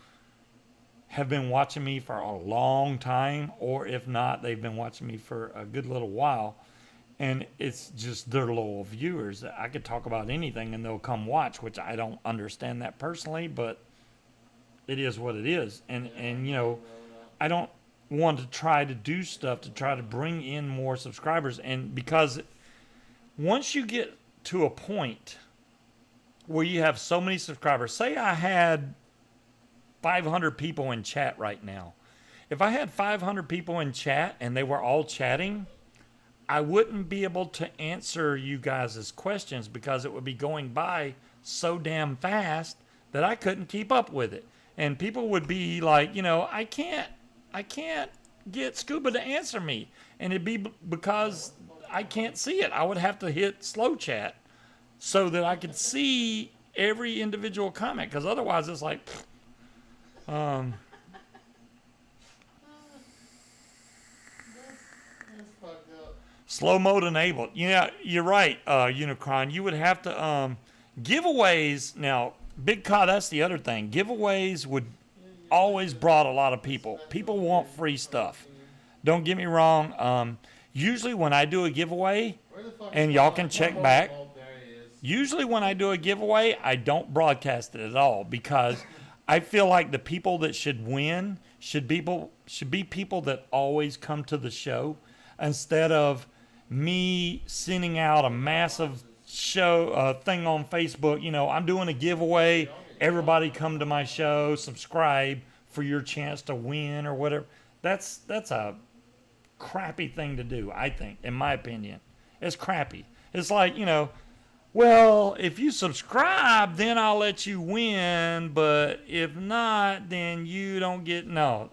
have been watching me for a long time, or if not, they've been watching me for a good little while. And it's just their loyal viewers. I could talk about anything and they'll come watch, which I don't understand that personally, but it is what it is. And you know, I don't want to try to do stuff to try to bring in more subscribers. And because once you get to a point where you have so many subscribers, say I had 500 people in chat right now. If I had 500 people in chat and they were all chatting, I wouldn't be able to answer you guys' questions because it would be going by so damn fast that I couldn't keep up with it. And people would be like, you know, I can't get Scuba to answer me. And it'd be because I can't see it. I would have to hit slow chat so that I could see every individual comment, because otherwise it's like, That's fucked up. slow mode enabled. Yeah, you're right, Unicron. You would have to giveaways. Now, Big Cod, that's the other thing. Giveaways would always brought a lot of people. People want free stuff. Don't get me wrong. Usually when I do a giveaway, Where the fuck and is y'all my- can check oh, back. oh, there he is. Usually when I do a giveaway, I don't broadcast it at all, because I feel like the people that should win should be people that always come to the show, instead of me sending out a massive show thing on Facebook. You know, I'm doing a giveaway. Everybody come to my show, subscribe for your chance to win or whatever. That's a crappy thing to do, I think, in my opinion. It's crappy. It's like, you know, well, if you subscribe, then I'll let you win, but if not, then you don't get, no.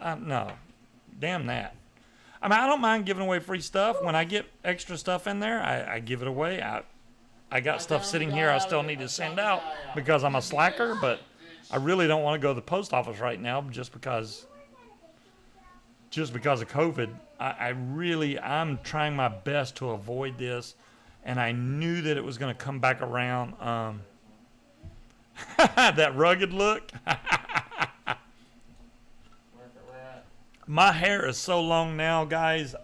Damn that. I mean, I don't mind giving away free stuff. When I get extra stuff in there, I give it away. I got stuff sitting here I still need to send out because I'm a slacker, but I really don't want to go to the post office right now just because of COVID. I'm trying my best to avoid this, and I knew that it was going to come back around. That rugged look. My hair is so long now, guys.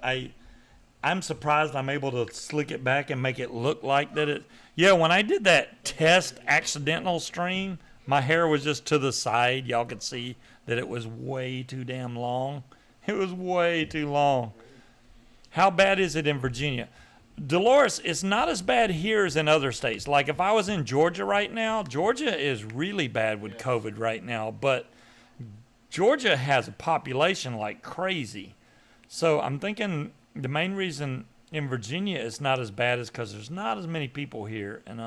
I'm surprised I'm able to slick it back and make it look like that it. Yeah, when I did that test accidental stream, my hair was just to the side. Y'all could see that it was way too damn long. It was way too long. How bad is it in Virginia? Dolores, it's not as bad here as in other states. Like if I was in Georgia right now, Georgia is really bad with COVID right now, but Georgia has a population like crazy. So I'm thinking the main reason in Virginia it's not as bad is because there's not as many people here. And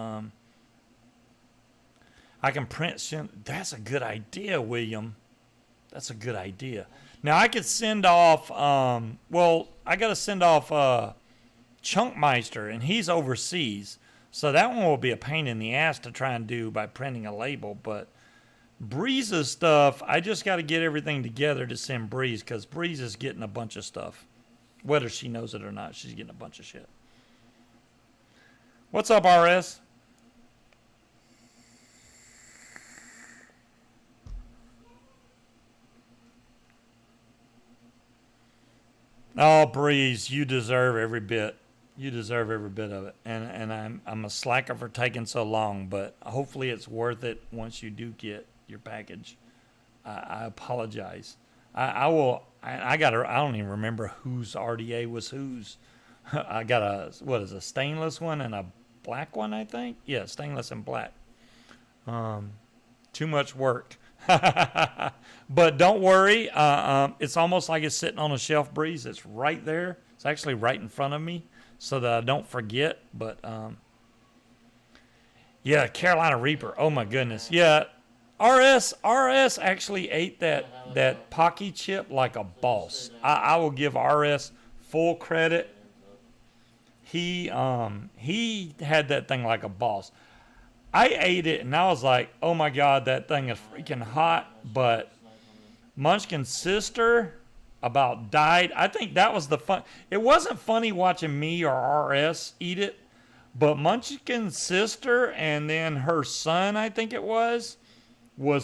I can print. That's a good idea, William. That's a good idea. Now I could send off. I got to send off Chunkmeister, and he's overseas, so that one will be a pain in the ass to try and do by printing a label. But Breeze's stuff, I just got to get everything together to send Breeze, because Breeze is getting a bunch of stuff. Whether she knows it or not, she's getting a bunch of shit. What's up, RS? Oh, Breeze, you deserve every bit. You deserve every bit of it. And I'm a slacker for taking so long, but hopefully it's worth it once you do get your package. I apologize. I don't even remember whose RDA was whose. I got a stainless one and a black one, I think. Yeah, stainless and black. Too much work. But don't worry. It's almost like it's sitting on a shelf, Breeze. It's right there. It's actually right in front of me so that I don't forget. But, yeah, Carolina Reaper. Oh, my goodness. Yeah, RS actually ate that Pocky chip like a boss. I will give RS full credit. He had that thing like a boss. I ate it and I was like, oh my god, that thing is freaking hot. But Munchkin's sister about died. I think that was the fun. It wasn't funny watching me or RS eat it, but Munchkin's sister and then her son, I think it was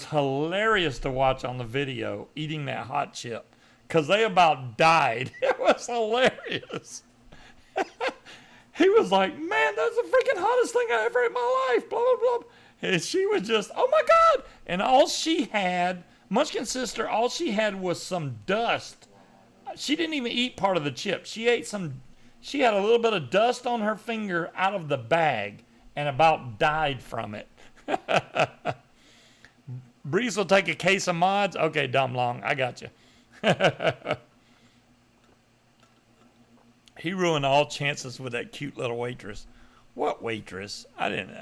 hilarious to watch on the video eating that hot chip because they about died. It was hilarious. He was like, man, that's the freaking hottest thing I ever ate in my life, blah, blah, blah. And she was just, oh my God. And all she had, Munchkin's sister, all she had was some dust. She didn't even eat part of the chip. She had a little bit of dust on her finger out of the bag and about died from it. Breeze will take a case of mods. Okay, Dumb Long, I got you. He ruined all chances with that cute little waitress. What waitress? I didn't.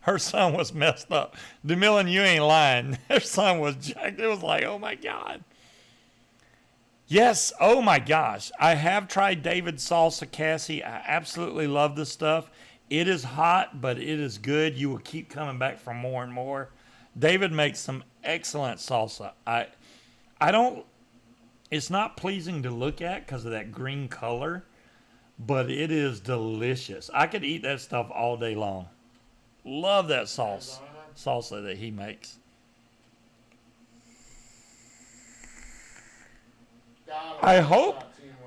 Her son was messed up. DeMillan, you ain't lying. Her son was jacked. It was like, oh my God. Yes, oh my gosh. I have tried David Salsa, Cassie. I absolutely love this stuff. It is hot, but it is good. You will keep coming back for more and more. David makes some excellent salsa. I don't, it's not pleasing to look at because of that green color, but it is delicious. I could eat that stuff all day long. Love that salsa that he makes. I hope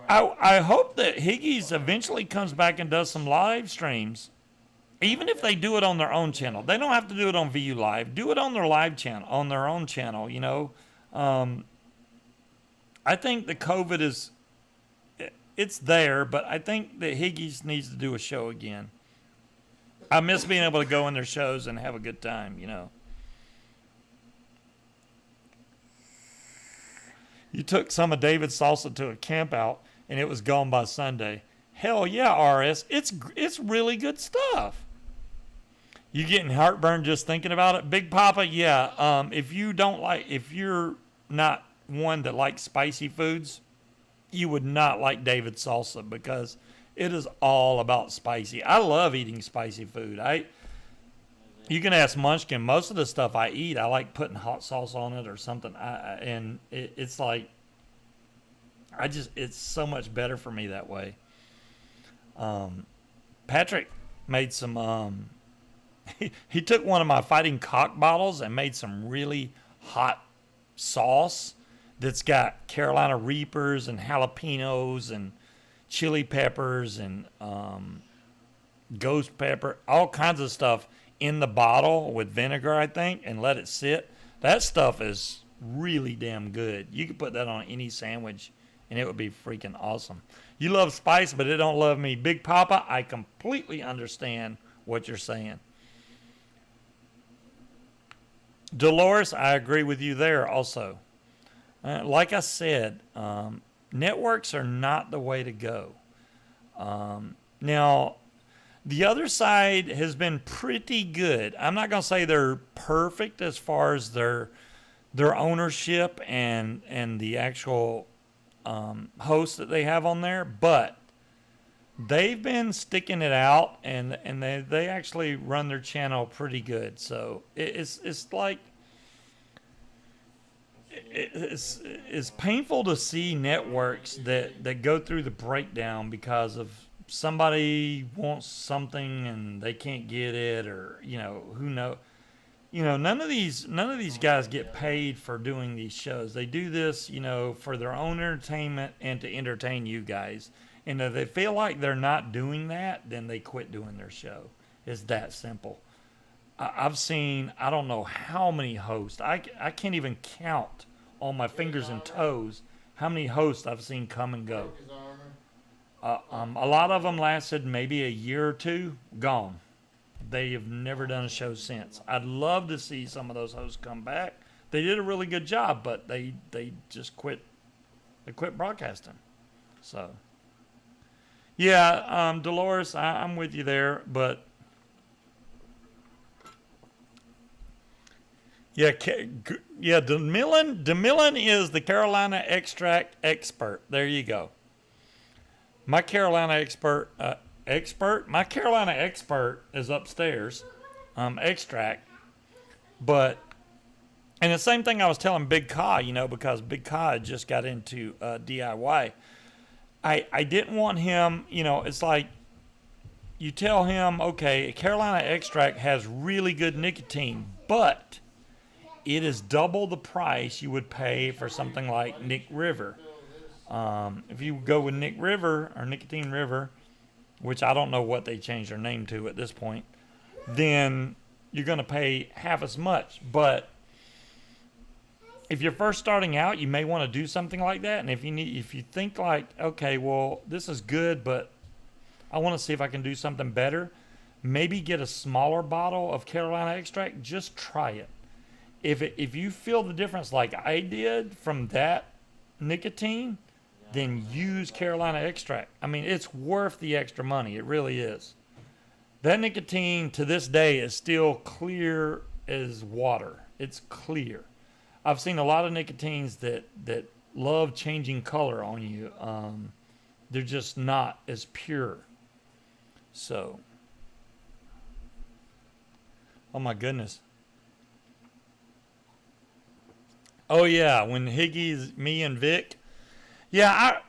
that Higgy's eventually comes back and does some live streams. Even if they do it on their own channel, they don't have to do it on VU Live. Do it on their live channel, on their own channel. You know, I think the COVID it's there, but I think that Higgy's needs to do a show again. I miss being able to go in their shows and have a good time. You know, you took some of David's salsa to a camp out, and it was gone by Sunday. Hell yeah, RS, it's really good stuff. You getting heartburn just thinking about it? Big Papa, yeah. If you're not one that likes spicy foods, you would not like David's salsa because it is all about spicy. I love eating spicy food. You can ask Munchkin. Most of the stuff I eat, I like putting hot sauce on it or something. It's like, it's so much better for me that way. Patrick made some, he took one of my fighting cock bottles and made some really hot sauce that's got Carolina Reapers and jalapenos and chili peppers and ghost pepper, all kinds of stuff in the bottle with vinegar, I think, and let it sit. That stuff is really damn good. You could put that on any sandwich and it would be freaking awesome. You love spice, but it don't love me. Big Papa, I completely understand what you're saying. Dolores, I agree with you there also. Like I said, networks are not the way to go. Now, the other side has been pretty good. I'm not going to say they're perfect as far as their ownership and the actual hosts that they have on there, but they've been sticking it out, and they actually run their channel pretty good. So it's like it's painful to see networks that go through the breakdown because of somebody wants something and they can't get it, or who knows. None of these guys get paid for doing these shows. They do this, for their own entertainment and to entertain you guys. And if they feel like they're not doing that, then they quit doing their show. It's that simple. I've seen, I don't know how many hosts. I can't even count on my fingers and toes how many hosts I've seen come and go. A lot of them lasted maybe a year or two, gone. They have never done a show since. I'd love to see some of those hosts come back. They did a really good job, but they just quit. They quit broadcasting. So, yeah, Dolores, I'm with you there. But, Yeah, DeMillen is the Carolina extract expert. There you go. My Carolina my Carolina expert is upstairs, extract. But, and the same thing I was telling Big Ka, because Big Ka had just got into DIY. I didn't want him, it's like you tell him, okay, Carolina extract has really good nicotine, but it is double the price you would pay for something like Nick River. If you go with Nick River or Nicotine River, which I don't know what they changed their name to at this point, then you're going to pay half as much. But if you're first starting out, you may want to do something like that. And if you think like, okay, well, this is good, but I want to see if I can do something better, maybe get a smaller bottle of Carolina extract. Just try it. If you feel the difference like I did from that nicotine, then use Carolina extract. I mean, it's worth the extra money. It really is. That nicotine to this day is still clear as water. It's clear. I've seen a lot of nicotines that love changing color on you. They're just not as pure. So, oh my goodness. Oh yeah, when Higgy's, me and Vic. Yeah,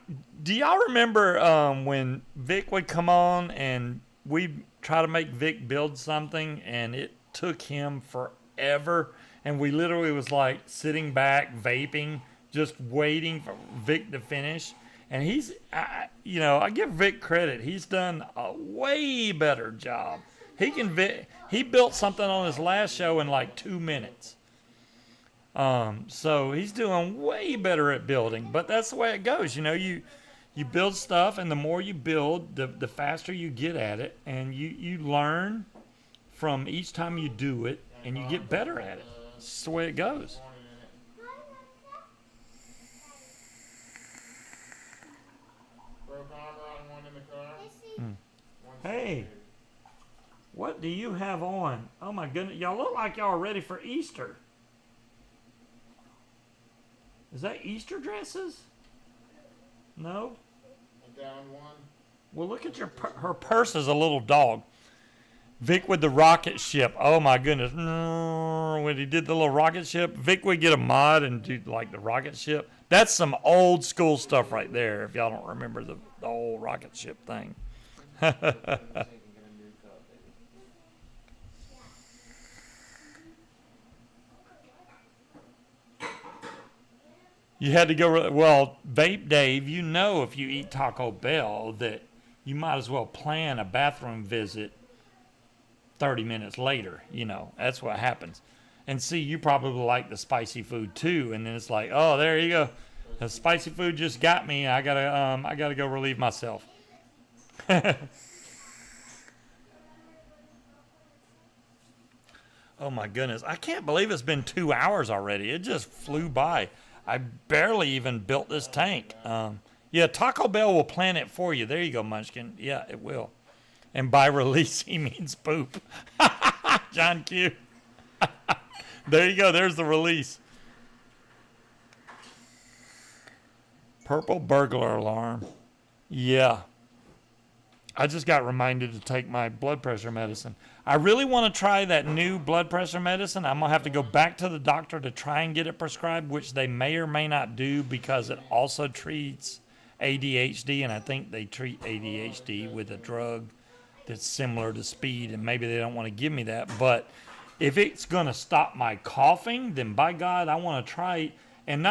do y'all remember when Vic would come on and we'd try to make Vic build something and it took him forever, and we literally was like sitting back vaping, just waiting for Vic to finish. And I give Vic credit. He's done a way better job. He built something on his last show in like 2 minutes. So he's doing way better at building, but that's the way it goes. You build stuff, and the more you build, the faster you get at it, and you learn from each time you do it, and you get better at it. It's just the way it goes. Hey, what do you have on? Oh my goodness, y'all look like y'all are ready for Easter. Is that Easter dresses? No? Down one. Well, look at her purse is a little dog. Vic with the rocket ship. Oh my goodness. When he did the little rocket ship, Vic would get a mod and do like the rocket ship. That's some old school stuff right there, if y'all don't remember the old rocket ship thing. You had to go, well, Vape Dave, if you eat Taco Bell that you might as well plan a bathroom visit 30 minutes later. That's what happens. And see, you probably like the spicy food too, and then it's like, oh, there you go. The spicy food just got me. I gotta go relieve myself. Oh my goodness. I can't believe it's been 2 hours already. It just flew by. I barely even built this tank. Yeah, Taco Bell will plan it for you. There you go, Munchkin. Yeah, it will. And by release, he means poop. John Q. There you go. There's the release. Purple burglar alarm. Yeah. I just got reminded to take my blood pressure medicine. I really want to try that new blood pressure medicine. I'm going to have to go back to the doctor to try and get it prescribed, which they may or may not do because it also treats ADHD, and I think they treat ADHD with a drug that's similar to speed, and maybe they don't want to give me that. But if it's going to stop my coughing, then by God, I want to try it. And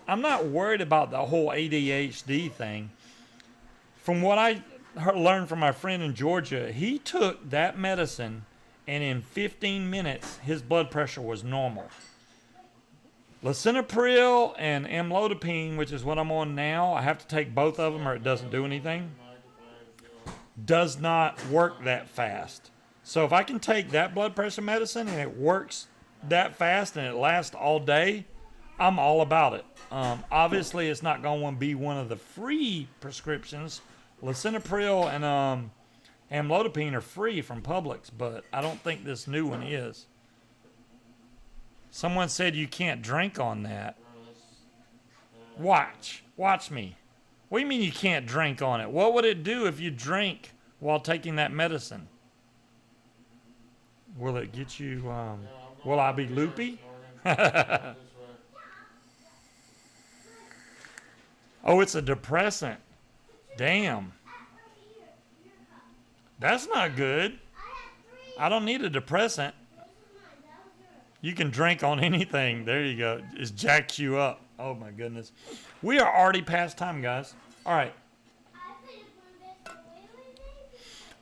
I'm not worried about the whole ADHD thing. From what I learned from my friend in Georgia, he took that medicine, and in 15 minutes, his blood pressure was normal. Lisinopril and amlodipine, which is what I'm on now, I have to take both of them or it doesn't do anything. Does not work that fast. So if I can take that blood pressure medicine and it works that fast and it lasts all day, I'm all about it. Obviously, it's not going to be one of the free prescriptions. Lisinopril and amlodipine are free from Publix, but I don't think this new one is. Someone said you can't drink on that. Bro, Watch me. What do you mean you can't drink on it? What would it do if you drank while taking that medicine? Will it get you, will I be loopy? Oh, it's a depressant. Damn. That's not good. I don't need a depressant. You can drink on anything. There you go. It jacks you up. Oh my goodness. We are already past time, guys. All right.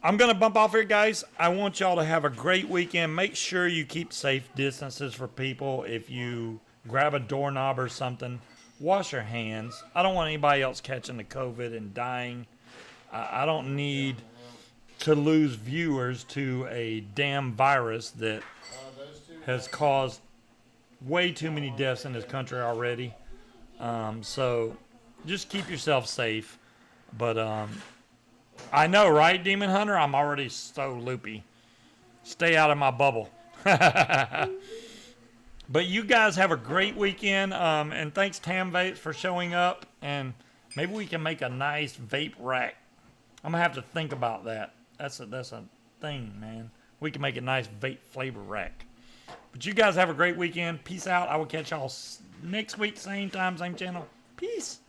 I'm going to bump off here, guys. I want y'all to have a great weekend. Make sure you keep safe distances for people. If you grab a doorknob or something, wash your hands. I don't want anybody else catching the COVID and dying. I don't need to lose viewers to a damn virus that has caused way too many deaths in this country already. So just keep yourself safe. But I know, right, Demon Hunter? I'm already so loopy. Stay out of my bubble. But you guys have a great weekend. And thanks, Tam Vapes, for showing up. And maybe we can make a nice vape rack. I'm going to have to think about that. That's a thing, man. We can make a nice vape flavor rack. But you guys have a great weekend. Peace out. I will catch y'all next week, same time, same channel. Peace.